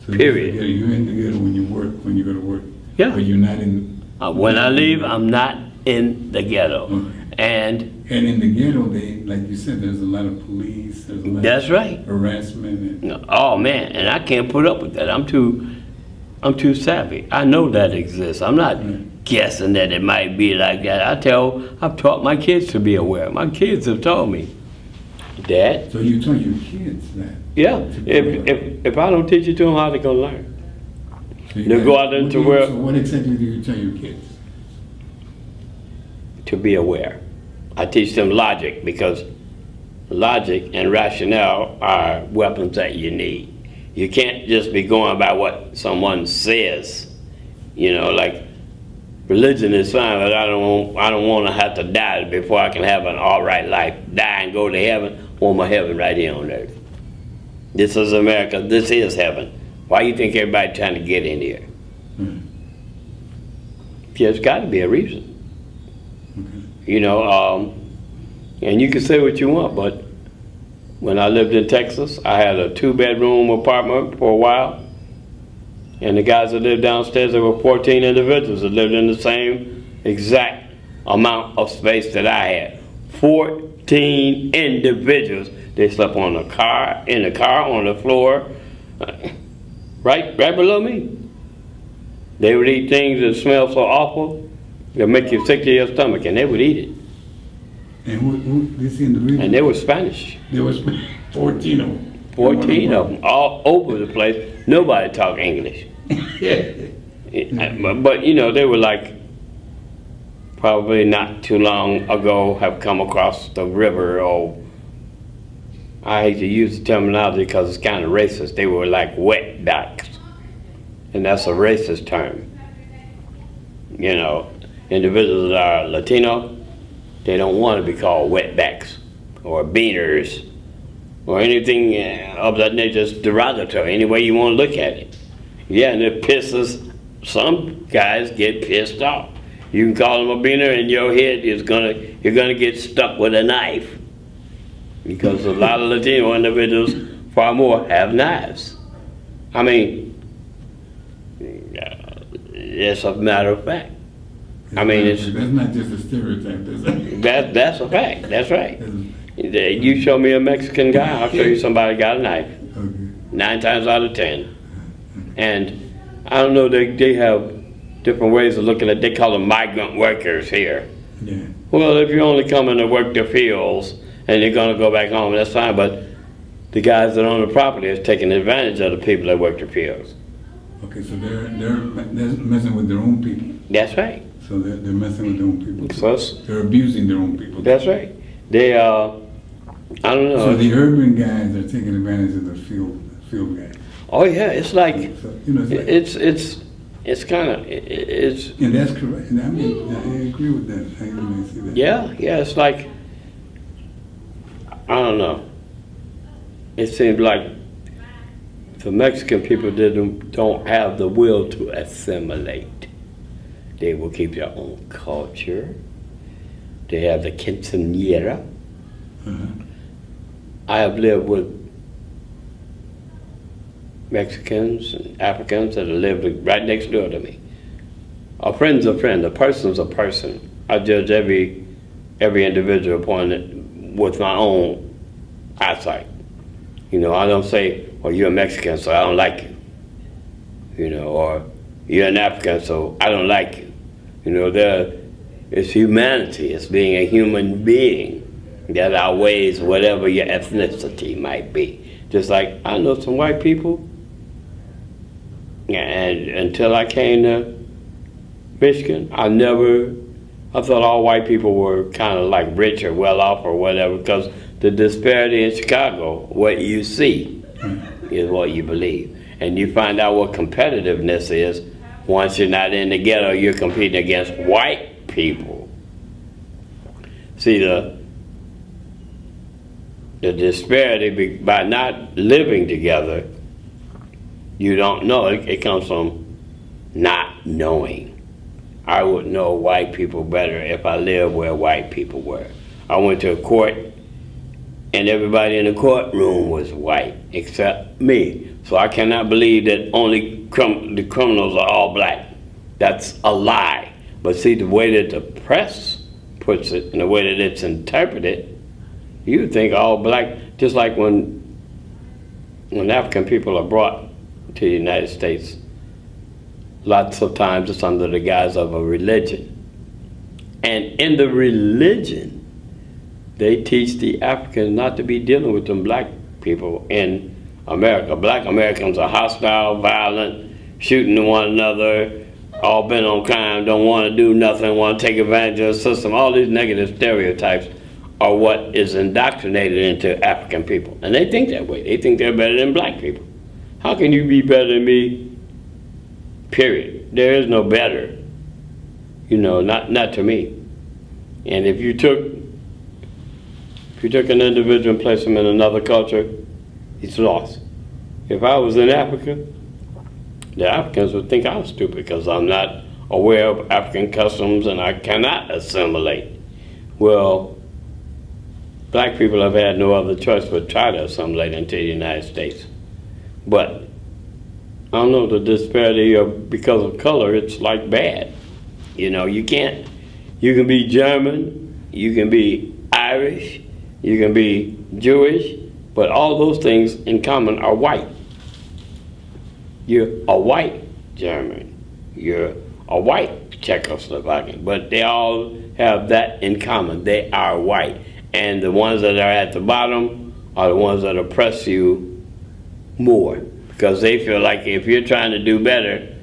So Period. You're in the ghetto when you work, when you go to work. Yeah. But you're not in. When I leave, I'm not in the ghetto. Okay. And in the ghetto, like you said, there's a lot of police. There's a lot that's of right. harassment. And, Oh man, and I can't put up with that. I'm too savvy. I know that exists. I'm not guessing that it might be like that. I've taught my kids to be aware. My kids have told me, Dad. So you taught your kids that. Yeah. If I don't teach it to them, how they gonna learn? So you They go out into where So what exactly do you tell your kids? to be aware. I teach them logic because logic and rationale are weapons that you need. You can't just be going by what someone says. You know, like religion is fine, but I don't want to have to die before I can have an all right life. Die and go to heaven. Want my heaven right here on earth. This is America. This is heaven. Why you think everybody trying to get in here? There's got to be a reason. Okay. You know, and you can say what you want, but when I lived in Texas, I had a 2-bedroom apartment for a while, and the guys that lived downstairs, there were 14 individuals that lived in the same exact amount of space that I had. 14 individuals. They slept in the car, on the floor, right below me. They would eat things that smell so awful, they'll make you sick to your stomach, and they would eat it. And who this individual? And they were Spanish. There was 14 of them. 14 of them, all over the place. Nobody talked English. But you know, they were like, probably not too long ago, have come across the river, or I hate to use the terminology because it's kind of racist. They were like wetbacks, and that's a racist term. You know, individuals that are Latino, they don't want to be called wetbacks or beaners or anything of that nature. It's derogatory, any way you want to look at it. Yeah, and it pisses, some guys get pissed off. You can call them a beaner and your head is you're gonna get stuck with a knife. Because a lot of Latino individuals, far more, have knives. I mean, it's a matter of fact. I mean, that's not just a stereotype, is it? That's a fact. That's right. You show me a Mexican guy, I'll show you somebody got a knife. Okay. 9 times out of 10. And I don't know, they have different ways of looking at. They call them migrant workers here. Yeah. Well, if you're only coming to work the fields and you're gonna go back home, that's fine. But the guys that own the property is taking advantage of the people that work the fields. Okay, so they're messing with their own people. That's right. So they're messing with their own people. So They're abusing their own people. that's right. They I don't know. So the urban guys are taking advantage of the field guys. Oh yeah, it's like So, you know, it's like, it's kind of it's and that's correct. And I mean, I agree with that. I really see that. yeah. It's like, I don't know. It seems like the Mexican people don't have the will to assimilate. They will keep their own culture. They have the quinceañera. Uh-huh. I have lived with Mexicans and Africans that have lived right next door to me. A friend's a friend, a person's a person. I judge every individual upon with my own eyesight. You know, I don't say, well, you're a Mexican, so I don't like you. You know, or you're an African, so I don't like you. You know, it's humanity. It's being a human being that outweighs whatever your ethnicity might be. Just like I know some white people, and until I came to Michigan, I thought all white people were kind of like rich or well off or whatever, because the disparity in Chicago, what you see is what you believe. And you find out what competitiveness is once you're not in the ghetto, you're competing against white people. See, the disparity by not living together, you don't know. It comes from not knowing. I would know white people better if I lived where white people were. I went to a court, and everybody in the courtroom was white except me. So I cannot believe that only the criminals are all black. That's a lie. But see, the way that the press puts it and the way that it's interpreted, you would think all black, just like when African people are brought to the United States, lots of times it's under the guise of a religion. And in the religion, they teach the Africans not to be dealing with them black people in America. Black Americans are hostile, violent, shooting one another, all bent on crime, don't want to do nothing, want to take advantage of the system. All these negative stereotypes are what is indoctrinated into African people. And they think that way. They think they're better than black people. How can you be better than me? Period. There is no better. You know, not to me. And if you took an individual and placed him in another culture, he's lost. If I was in Africa, the Africans would think I'm stupid because I'm not aware of African customs and I cannot assimilate. Well, black people have had no other choice but try to assimilate into the United States. But I don't know, the disparity because of color, it's like bad. You know, you can be German, you can be Irish, you can be Jewish, but all those things in common are white. You're a white German, you're a white Czechoslovakian, but they all have that in common. They are white. And the ones that are at the bottom are the ones that oppress you more, because they feel like if you're trying to do better,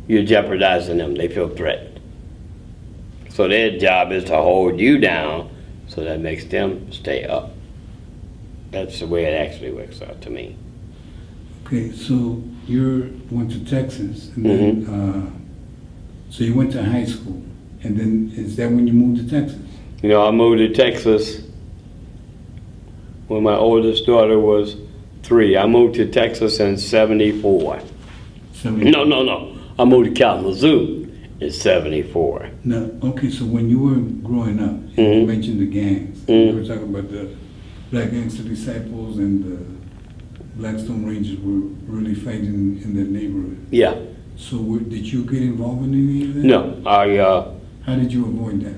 you're jeopardizing them. They feel threatened. So their job is to hold you down, so that makes them stay up. That's the way it actually works out to me. Okay, so you went to Texas, and then, so you went to high school, and then is that when you moved to Texas? You know, I moved to Texas when my oldest daughter was 3. I moved to Texas in 74. No. I moved to Kalamazoo in 74. No, okay, so when you were growing up, you mentioned the gangs. You were talking about the Black Gangster Disciples and the Blackstone Rangers were really fighting in that neighborhood. Yeah. So did you get involved in any of that? No, How did you avoid that?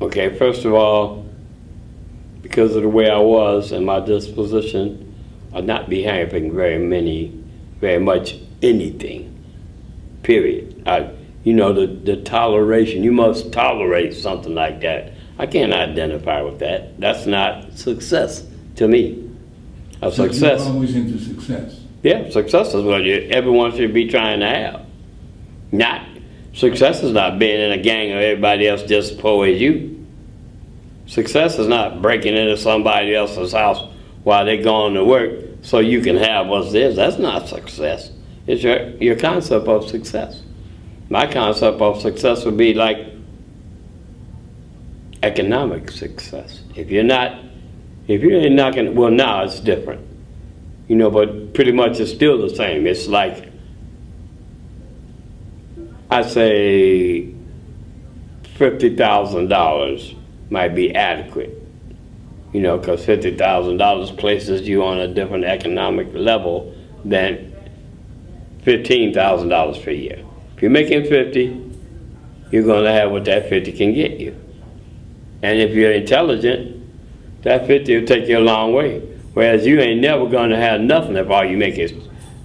Okay, first of all, because of the way I was and my disposition, I'd not be having very much anything, period. The toleration, you must tolerate something like that. I can't identify with that. That's not success to me. Success. You're always into success. Yeah, success is what everyone should be trying to have. Success is not being in a gang of everybody else just as poor as you. Success is not breaking into somebody else's house while they're going to work so you can have what's theirs. That's not success. It's your concept of success. My concept of success would be like economic success. If you ain't knocking, well, now it's different. But pretty much it's still the same. It's like, I say $50,000 might be adequate, because $50,000 places you on a different economic level than $15,000 per year. If you're making 50, you're going to have what that 50 can get you. And if you're intelligent, that 50 will take you a long way. Whereas you ain't never going to have nothing if all you make is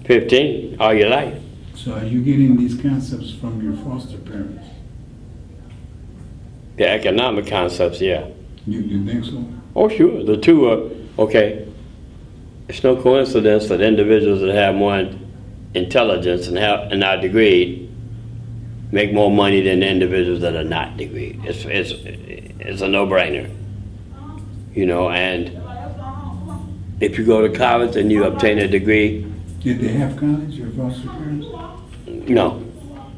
15 all your life. So are you getting these concepts from your foster parents? The economic concepts, yeah. You think so? Oh, sure. The two are, okay. It's no coincidence that individuals that have more intelligence and are degreed make more money than individuals that are not degreed. It's a no-brainer. You know, and if you go to college and you obtain a degree. Did they have college, your foster parents? No.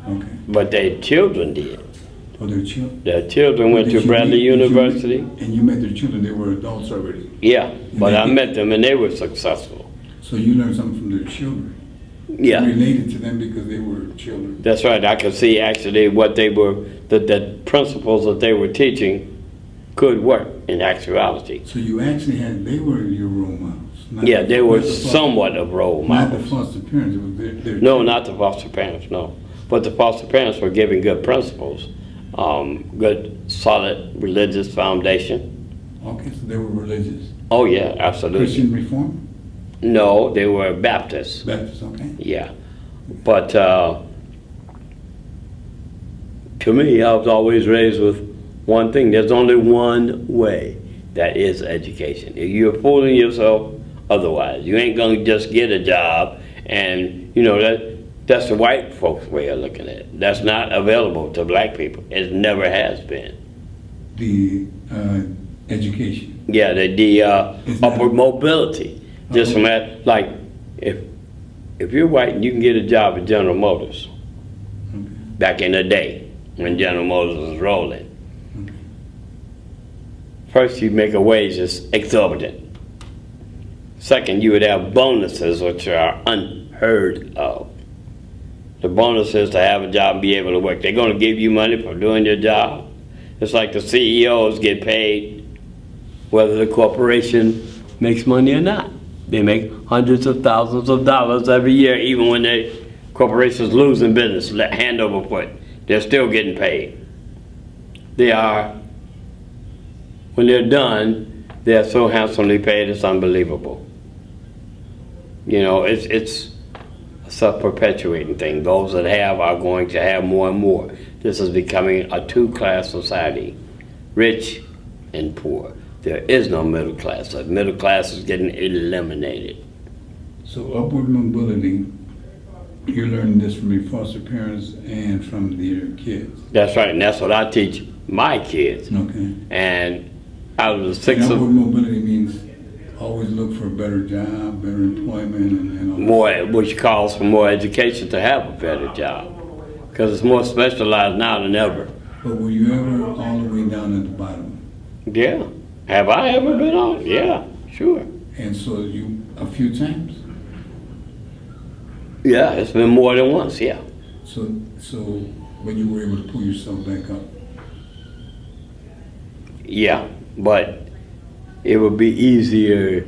Okay. But their children did. Oh, their children? Their children went to Bradley University. And you met their children, they were adults already? Yeah, but I met them and they were successful. So you learned something from their children? Yeah. You related to them because they were children? That's right. I could see actually what they were, the principles that they were teaching could work in actuality. So you actually they were your role models? Yeah, they were somewhat of role models. Not the foster parents, it was their No, children. not the foster parents, no. But the foster parents were giving good principles, good, solid religious foundation. Okay, so they were religious? Oh, yeah, absolutely. Christian Reform? No, they were Baptists. Baptist, okay. Yeah. But to me, I was always raised with one thing. There's only one way. That is education. If you're fooling yourself otherwise, you ain't gonna just get a job and, you know, that's the white folks' way of looking at it. That's not available to black people. It never has been. The education? Yeah, the upward mobility. Just from that, like, if you're white and you can get a job at General Motors, Okay. back in the day when General Motors was rolling, Okay. first, you'd make a wage that's exorbitant. Second, you would have bonuses, which are unheard of. The bonus is to have a job and be able to work. They're going to give you money for doing your job. It's like the CEOs get paid whether the corporation makes money or not. They make hundreds of thousands of dollars every year, even when the corporation's losing business, hand over foot. They're still getting paid. They are. When they're done, they're so handsomely paid, it's unbelievable. You know, it's a self-perpetuating thing. Those that have are going to have more and more. This is becoming a two-class society, rich and poor. There is no middle class. The middle class is getting eliminated. So upward mobility, you're learning this from your foster parents and from their kids? That's right, and that's what I teach my kids. Okay. And out of the six And of upward mobility means always look for a better job, better employment, and all that. more, which calls for more education to have a better job, because it's more specialized now than ever. But were you ever all the way down at the bottom? Yeah. Have I ever been on? Yeah, sure. And so you, a few times? Yeah, it's been more than once, yeah. So when you were able to pull yourself back up? Yeah, but it would be easier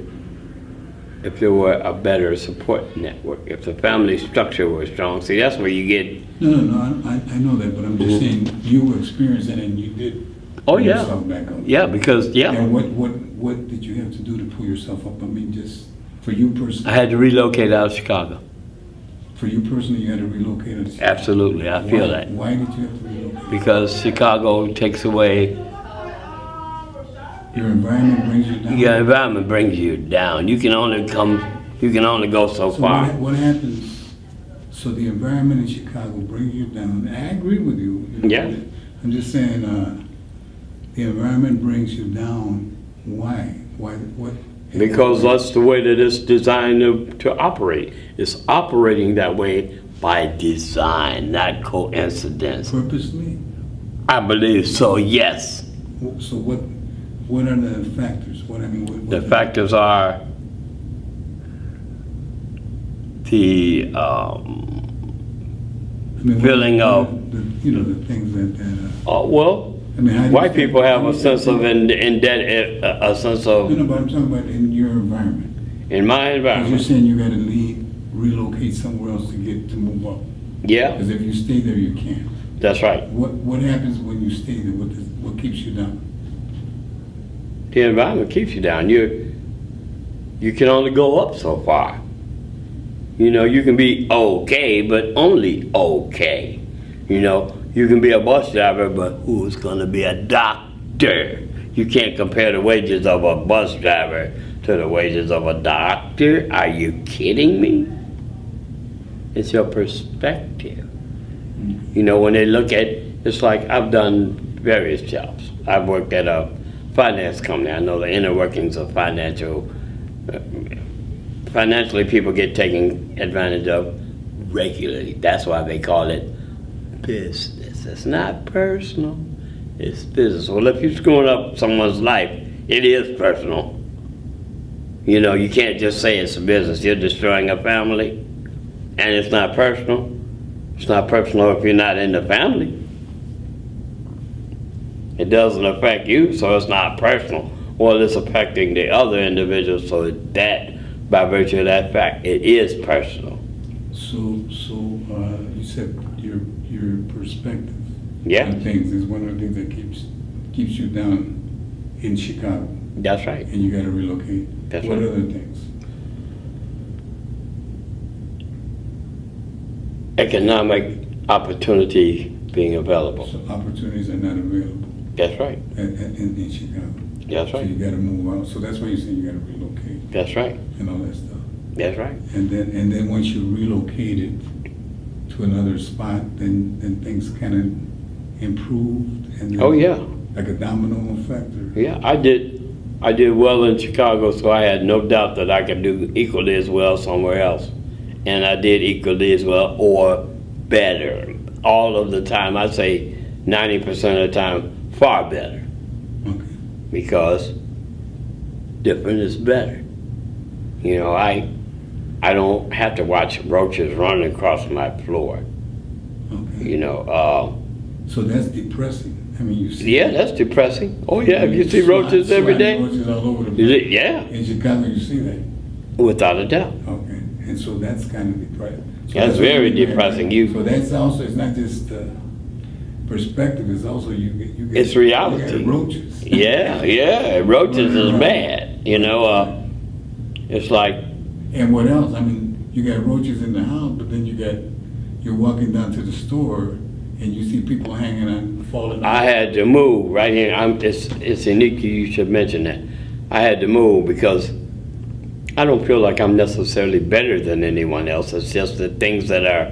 if there were a better support network, if the family structure was strong. See, that's where you get... No, I know that, but I'm just saying, you experienced it and you did Oh, pull yeah. yourself back up. Yeah, because, yeah, And what did you have to do to pull yourself up? I mean, just for you I personally, had to relocate out of Chicago. for you personally, you had to relocate us. Absolutely, I feel that. Why did you have to relocate? Because Chicago takes away, Your environment brings you down? your environment brings you down. You can only go so So far. what happens, so the environment in Chicago brings you down, I agree with you. You know, Yeah. I'm just saying, the environment brings you down, why? What? Because that's the way that it's designed to operate. It's operating that way by design, not coincidence. Purposely? I believe so, yes. So what are the factors? The factors are the feeling of... the things that, well, I mean, how do you white feel- people have how a do you sense feel- of a sense No, of, but I'm talking about in your environment. in my Because you're environment. saying you gotta relocate somewhere else to move up. Yeah, Because if you stay there, you can't. that's right. What happens when you stay there? What keeps you down? The environment keeps you down. You can only go up so far. You know, you can be okay, but only okay. You know, you can be a bus driver, but who's gonna be a doctor? You can't compare the wages of a bus driver to the wages of a doctor. Are you kidding me? It's your perspective. You know, when they look at, it's like I've done various jobs. I've worked at a finance company. I know the inner workings of financially people get taken advantage of regularly. That's why they call it business. It's not personal, it's business. Well, if you're screwing up someone's life, it is personal. You know, you can't just say it's a business. You're destroying a family, and it's not personal. It's not personal if you're not in the family. It doesn't affect you, so it's not personal. Well, it's affecting the other individuals, so that, by virtue of that fact, it is personal. So you said your perspective Yeah. on things is one of the things that keeps you down in Chicago, That's right. and you got to relocate. That's what right. other things? Economic opportunity being available. So opportunities are not available That's right. in Chicago. That's So you right. got to move out. So that's why you say you got to relocate That's right. and all that stuff. That's right. And then once you relocated to another spot, then things kind of improved. And then Oh yeah. like a domino effect. Or, Yeah, I did well in Chicago, so I had no doubt that I could do equally as well somewhere else. And I did equally as well or better. All of the time, I'd say 90% of the time, far better. Okay. Because different is better. You know, I don't have to watch roaches running across my floor. Okay. You know, So that's depressing. I mean, you see. yeah, that's depressing. Oh yeah, if you see roaches every day, Roaches all over the is place. it? Yeah, In Chicago, you see that. without a doubt. Okay. And so that's kind of depressing. So That's what very you mean by depressing. that. You- So that's also, it's not just perspective, it's also you get. It's reality. You got roaches. Yeah, roaches is bad. You know, it's like, And what else? I mean, you got roaches in the house, but then you're walking down to the store and you see people hanging on, falling. I had to move right here. It's unique you should mention that. I had to move because I don't feel like I'm necessarily better than anyone else. It's just the things that are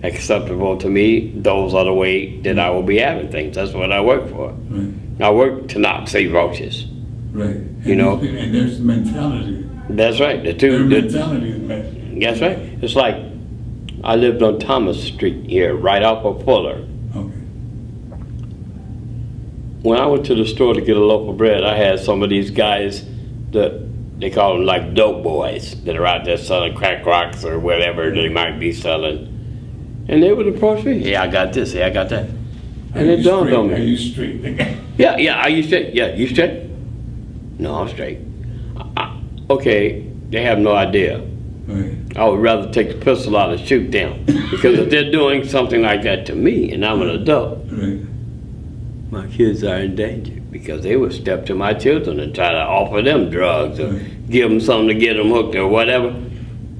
acceptable to me, those are the way that I will be having things. That's what I work for. Right, I work to not see roaches. right. And You know. and there's mentality. That's right. Their The mentality is bad. that's right. It's like I lived on Thomas Street here, right off of Fuller. Okay. When I went to the store to get a loaf of bread, I had some of these guys that they call them like dope boys that are out there selling crack rocks or whatever they might be selling. And they would approach me, hey, I got this, hey, I got that. And it dawned on Are me. you straight? Yeah, are you straight? Yeah, you straight? No, I'm straight. Okay, they have no idea. Right. I would rather take the pistol out and shoot them. Because if they're doing something like that to me and I'm an adult, Right. my kids are in danger because they would step to my children and try to offer them drugs or give them something to get them hooked or whatever.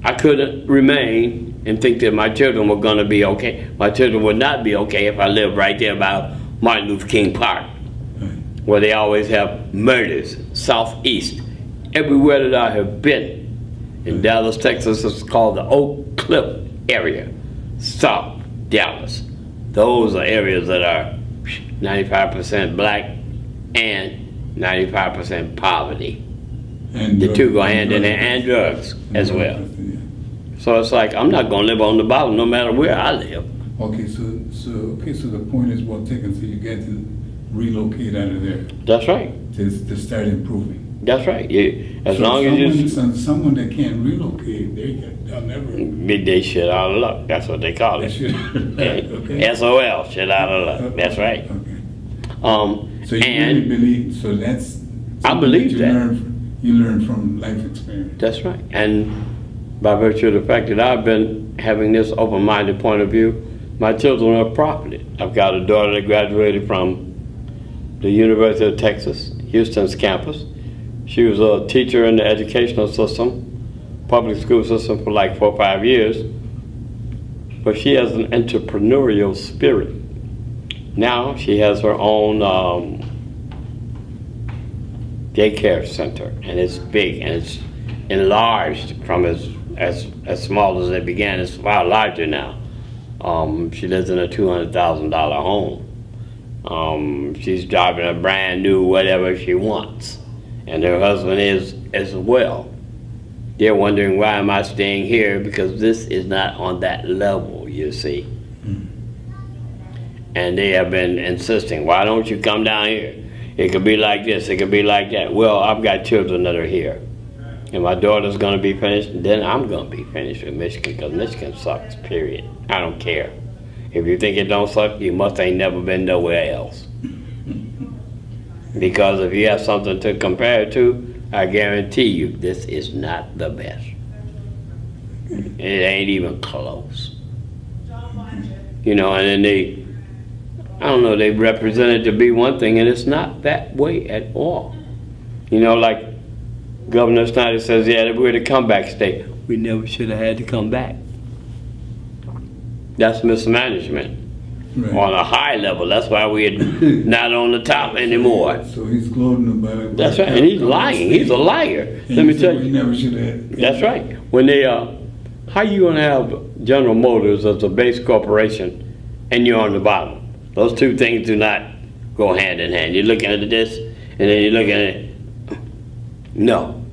I couldn't remain and think that my children were going to be okay. My children would not be okay if I lived right there by Martin Luther King Park, Right. where they always have murders, southeast. Everywhere that I have been, in Dallas, Texas, it's called the Oak Cliff area, South Dallas. Those are areas that are 95% black and 95% poverty. And The drugs- two go hand in hand, and drugs as drug well. testing, yeah. So it's like, I'm not gonna live on the bottom no matter where I live. Okay, so the point is well taken, so you get to relocate out of there That's right, to start improving. that's right. As So long as you, someone that can't relocate, they'll never. they shit out of luck, that's what they call They it. should. Okay. SOL, shit out of luck, that's right. Okay. So you really And believe, so that's. I something believe you that. You learn from life experience. that's right. And by virtue of the fact that I've been having this open-minded point of view, my children are profited. I've got a daughter that graduated from the University of Texas, Houston's campus. She was a teacher in the educational system, public school system for like 4 or 5 years, but she has an entrepreneurial spirit. Now she has her own daycare center, and it's big, and it's enlarged from as small as it began. It's far larger now. She lives in a $200,000 home. She's driving a brand new whatever she wants, and her husband is as well. They're wondering, why am I staying here? Because this is not on that level, you see. And they have been insisting, why don't you come down here? It could be like this, it could be like that. Well, I've got children that are here. And my daughter's gonna be finished, then I'm gonna be finished with Michigan, because Michigan sucks, period. I don't care. If you think it don't suck, you must ain't never been nowhere else. Because if you have something to compare it to, I guarantee you, this is not the best. It ain't even close. You know, and then they represent it to be one thing, and it's not that way at all. You know, like Governor Snyder says, yeah, we're the comeback state. We never should have had to come back. That's mismanagement. Right. On a high level. That's why we're not on the top anymore. So he's gloating about it. That's right, and he's lying. He's a liar. Let me tell you. He never should have. That's right. When they how you gonna have General Motors as a base corporation and you're on the bottom? Those two things do not go hand in hand. You're looking at this, and then you're looking at it. No.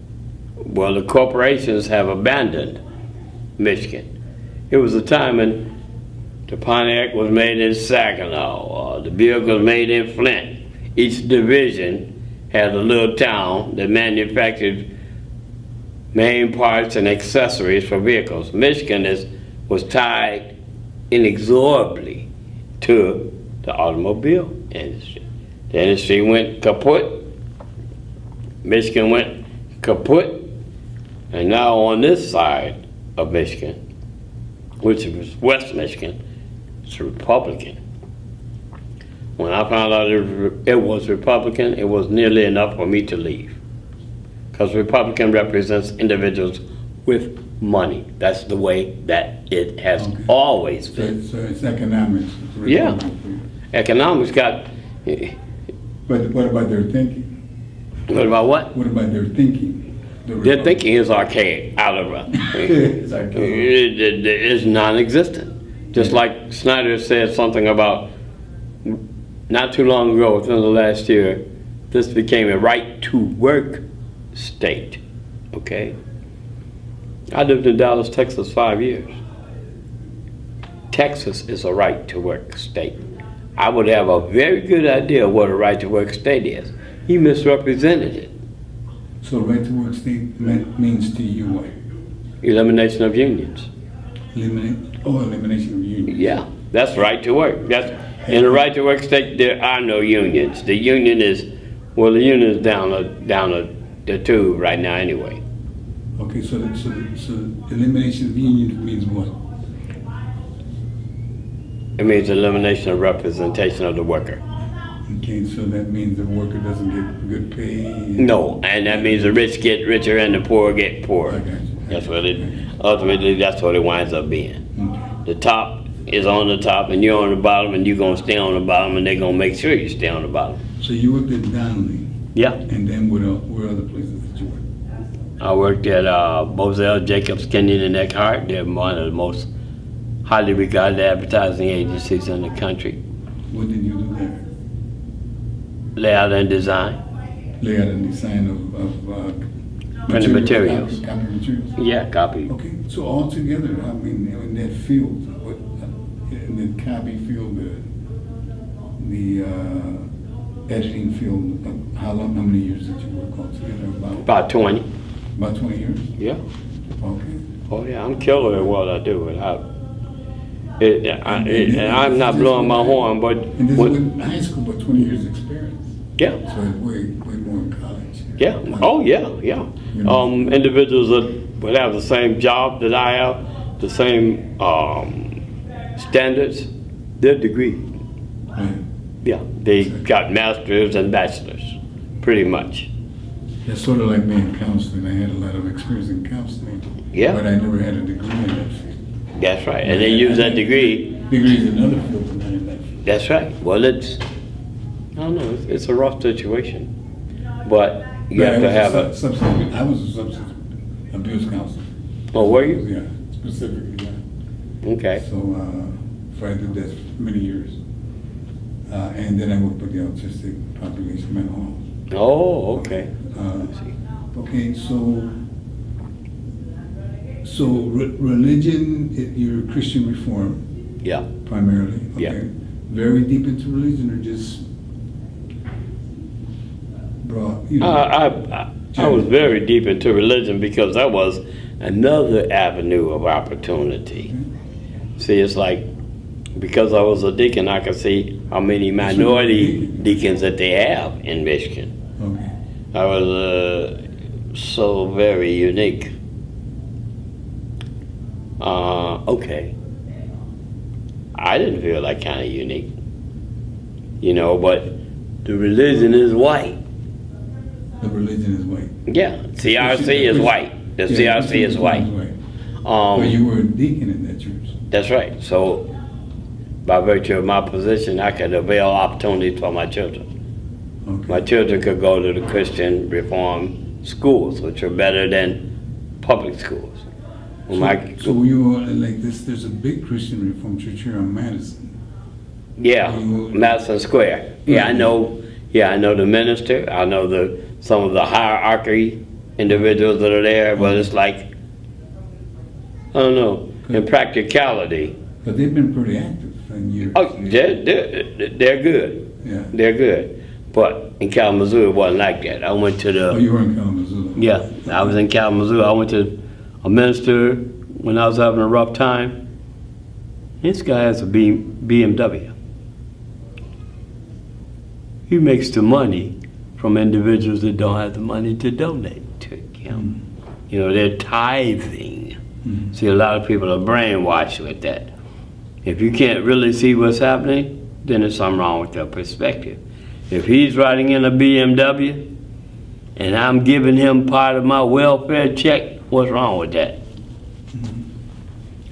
Well, the corporations have abandoned Michigan. It was a time when the Pontiac was made in Saginaw, the Buick was made in Flint. Each division had a little town that manufactured main parts and accessories for vehicles. Michigan was tied inexorably to the automobile industry. The industry went kaput, Michigan went kaput, and now on this side of Michigan, which was West Michigan, it's Republican. When I found out it was Republican, it was nearly enough for me to leave. Because Republican represents individuals with money. That's the way that it has always been. So it's economics. Yeah. Economics got... But what about their thinking? What about what? What about their thinking? Their thinking is archaic, it's non-existent. Just like Snyder said something about, not too long ago, within the last year, this became a right-to-work state, okay? I lived in Dallas, Texas 5 years. Texas is a right-to-work state. I would have a very good idea what a right-to-work state is. He misrepresented it. So right-to-work state means to you what? Elimination of unions. Elimination of unions. Yeah, that's right to work. In a right to work state, there are no unions. The union is down the tube right now anyway. Okay, so elimination of unions means what? It means elimination of representation of the worker. Okay, so that means the worker doesn't get good pay? No, and that means the rich get richer and the poor get poorer. I got you. That's what ultimately, that's what it winds up being. The top is on the top and you're on the bottom, and you're gonna stay on the bottom, and they're gonna make sure you stay on the bottom. So you worked at Donnelly? Yeah. And then where other places that you worked? I worked at Bronzeville, Jacobs, Kenyon, and Eckhart. They're one of the most highly regarded advertising agencies in the country. What did you do there? Layout and design. Layout and design of printed materials. Copy materials? Yeah, copy. Okay, so altogether, I mean, in that field, in the copy field, the editing field, how many years did you work altogether? About 20. About 20 years? Yeah. Okay. Oh yeah, I'm killer at what I do. I'm not blowing my horn, but... And this was in high school, but 20 years experience. Yeah. So it's way more in college. Yeah. Oh yeah. You know? Individuals that would have the same job that I have, the same standards, they're degreed. Right. Yeah, they got masters and bachelors, pretty much. It's sort of like me in counseling. I had a lot of experience in counseling. Yeah. But I never had a degree in that field. That's right. And they use that degree. Degrees in other fields, but not in that field. That's right. Well, I don't know, it's a rough situation. But you have to have a, I was a substance abuse counselor. oh, were you? Yeah, specifically, yeah. Okay. So, I did that for many years. And then I worked with the autistic population mental health. Oh, okay. Okay, so religion, you're Christian Reform Yeah. primarily, okay? Yeah. Very deep into religion or just broad, you know? I was very deep into religion because that was another avenue of opportunity. See, it's like, because I was a deacon, I could see how many minority deacons that they have in Michigan. Okay. I was so very unique. Okay. I didn't feel like kind of unique, you know, but the religion is white. The religion is white. Yeah, CRC is white. The CRC is white. But you were a deacon in that church. That's right. So, by virtue of my position, I could avail opportunities for my children. Okay. My children could go to the Christian Reform schools, which are better than public schools. So you were like this, there's a big Christian Reform church here on Madison. Yeah, Madison Square. Yeah, I know. Yeah, I know the minister. I know some of the hierarchy individuals that are there. But it's like, I don't know. In practicality. But they've been pretty active in years. Oh, they're good. Yeah. They're good. But in Kalamazoo, it wasn't like that. I went to the. Oh, you were in Kalamazoo. Yeah, I was in Kalamazoo. I went to a minister when I was having a rough time. This guy has a BMW. He makes the money from individuals that don't have the money to donate to him. You know, they're tithing. See, a lot of people are brainwashed with that. If you can't really see what's happening, then there's something wrong with your perspective. If he's riding in a BMW and I'm giving him part of my welfare check, what's wrong with that?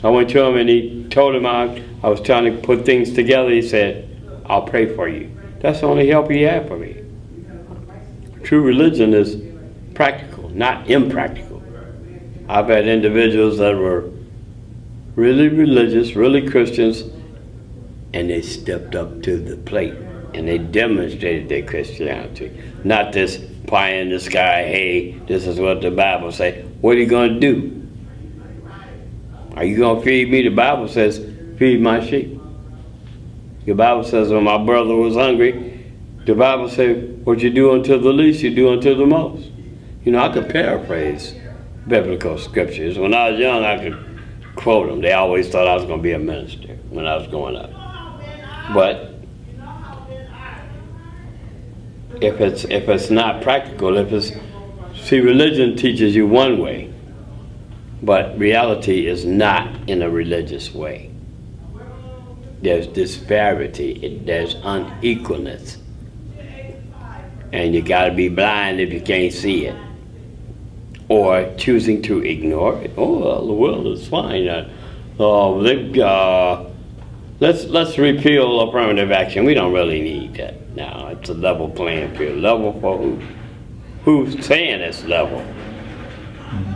I went to him and he told him I was trying to put things together. He said, I'll pray for you. That's the only help he had for me. True religion is practical, not impractical. I've had individuals that were really religious, really Christians, and they stepped up to the plate and they demonstrated their Christianity. Not this pie in the sky, hey, this is what the Bible says. What are you going to do? Are you going to feed me? The Bible says, feed my sheep. The Bible says when my brother was hungry, the Bible said, what you do unto the least, you do unto the most. You know, I could paraphrase biblical scriptures. When I was young, I could quote them. They always thought I was going to be a minister when I was growing up. But if it's not practical, see, religion teaches you one way, but reality is not in a religious way. There's disparity, there's unequalness, and you got to be blind if you can't see it, or choosing to ignore it. Oh, well, the world is fine. Let's repeal affirmative action. We don't really need that now. It's a level playing field. Level for who? Who's saying it's level?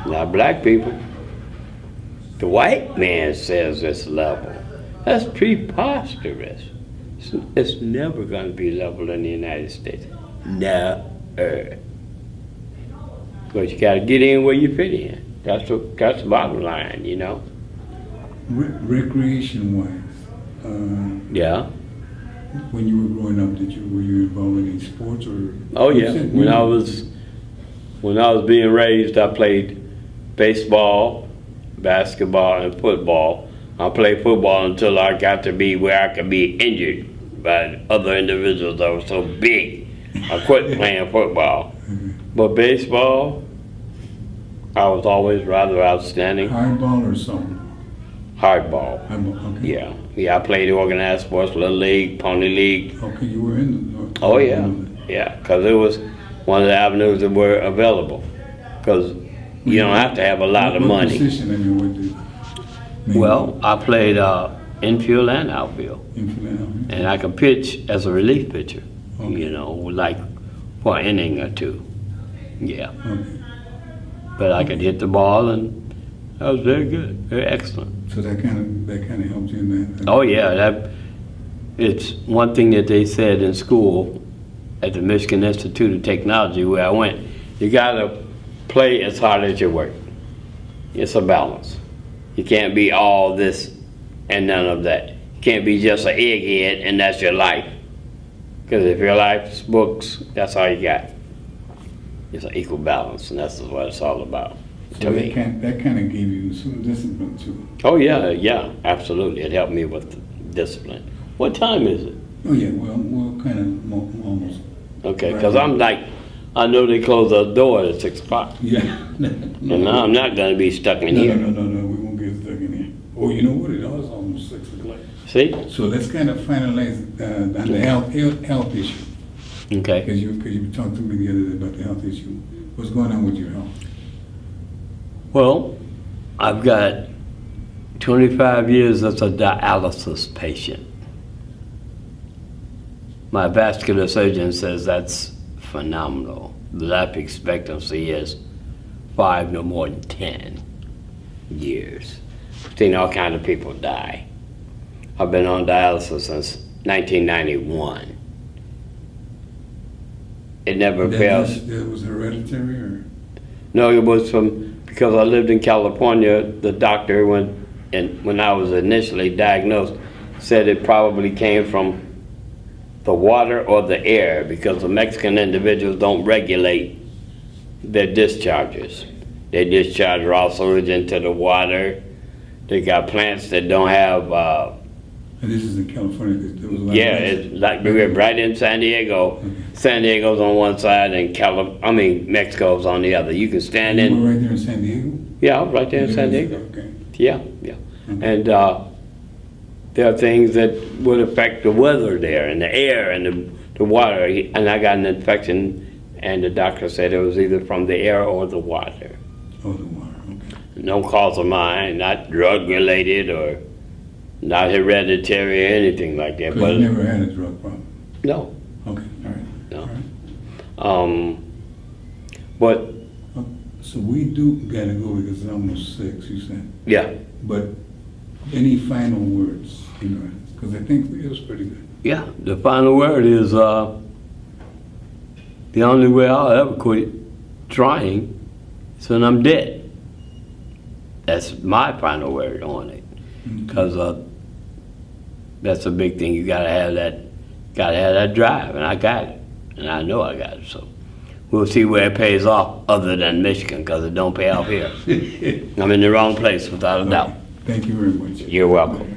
Not black people. The white man says it's level. That's preposterous. It's never going to be level in the United States. Never. But you got to get in where you fit in. That's the bottom line, you know. Recreation-wise, Yeah. when you were growing up, were you involved in any sports or? Oh yeah. When I was being raised, I played baseball, basketball, and football. I played football until I got to be where I could be injured by other individuals that were so big. I quit playing football. But baseball, I was always rather outstanding. Hardball or something? Hardball. Hardball, okay. Yeah. Yeah, I played organized sports, Little League, Pony League. Okay, you were in the... Oh yeah, yeah, because one of the avenues that were available. Because you don't have to have a lot of What money. position, I mean, what did? Well, I played infield and outfield. Infield, And I could pitch as a relief pitcher, Okay. you know, like for an inning or two. Yeah. okay. But I could hit the ball, and that was very good, very excellent. So that kind of helped you in that? Oh yeah, it's one thing that they said in school at the Michigan Institute of Technology where I went. You gotta play as hard as you work. It's a balance. You can't be all this and none of that. You can't be just an egghead and that's your life. Because if your life's books, that's all you got. It's an equal balance, and that's what it's all about So to me. that kind of gave you some discipline too. Oh yeah, absolutely. It helped me with the discipline. What time is it? Oh yeah, well, we're kind of almost. Okay, because I'm like, I know they close the door at 6 o'clock. Yeah. And now I'm not gonna be stuck in here. No, we won't get stuck in here. Oh, you know what, it is almost 6 o'clock. See? So let's kind of finalize on the health issue. Okay. Because you talked to me the other day about the health issue. What's going on with your health? Well, I've got 25 years as a dialysis patient. My vascular surgeon says that's phenomenal. The life expectancy is 5, no more than 10 years. I've seen all kinds of people die. I've been on dialysis since 1991. It never fails. That was hereditary or? No, it was because I lived in California, the doctor, when I was initially diagnosed, said it probably came from the water or the air, because the Mexican individuals don't regulate their discharges. They discharge raw sewage into the water. They got plants that don't have, And this is in California. There was a lot of yeah, it's like we were right in San Diego. Okay. San Diego's on one side and Mexico's on the other. You can stand You in. were right there in San Diego? Yeah, I was right there in San Diego. Okay. Yeah. Okay. And there are things that would affect the weather there and the air and the water. And I got an infection, and the doctor said it was either from the air or the water. Oh, the water, okay. No cause of mine, not drug related or not hereditary or anything like that. Because you never had a drug problem? No, Okay, all right. no. All right. But So we do gotta go because it's almost 6, you said. yeah, But any final words, you know, because I think it was pretty good. yeah. The final word is the only way I'll ever quit trying is when I'm dead. That's my final word on it, because that's a big thing. You gotta have that drive, and I got it, and I know I got it. So we'll see where it pays off, other than Michigan, because it don't pay off here. I'm in the wrong place without a doubt. Thank you very much. You're welcome.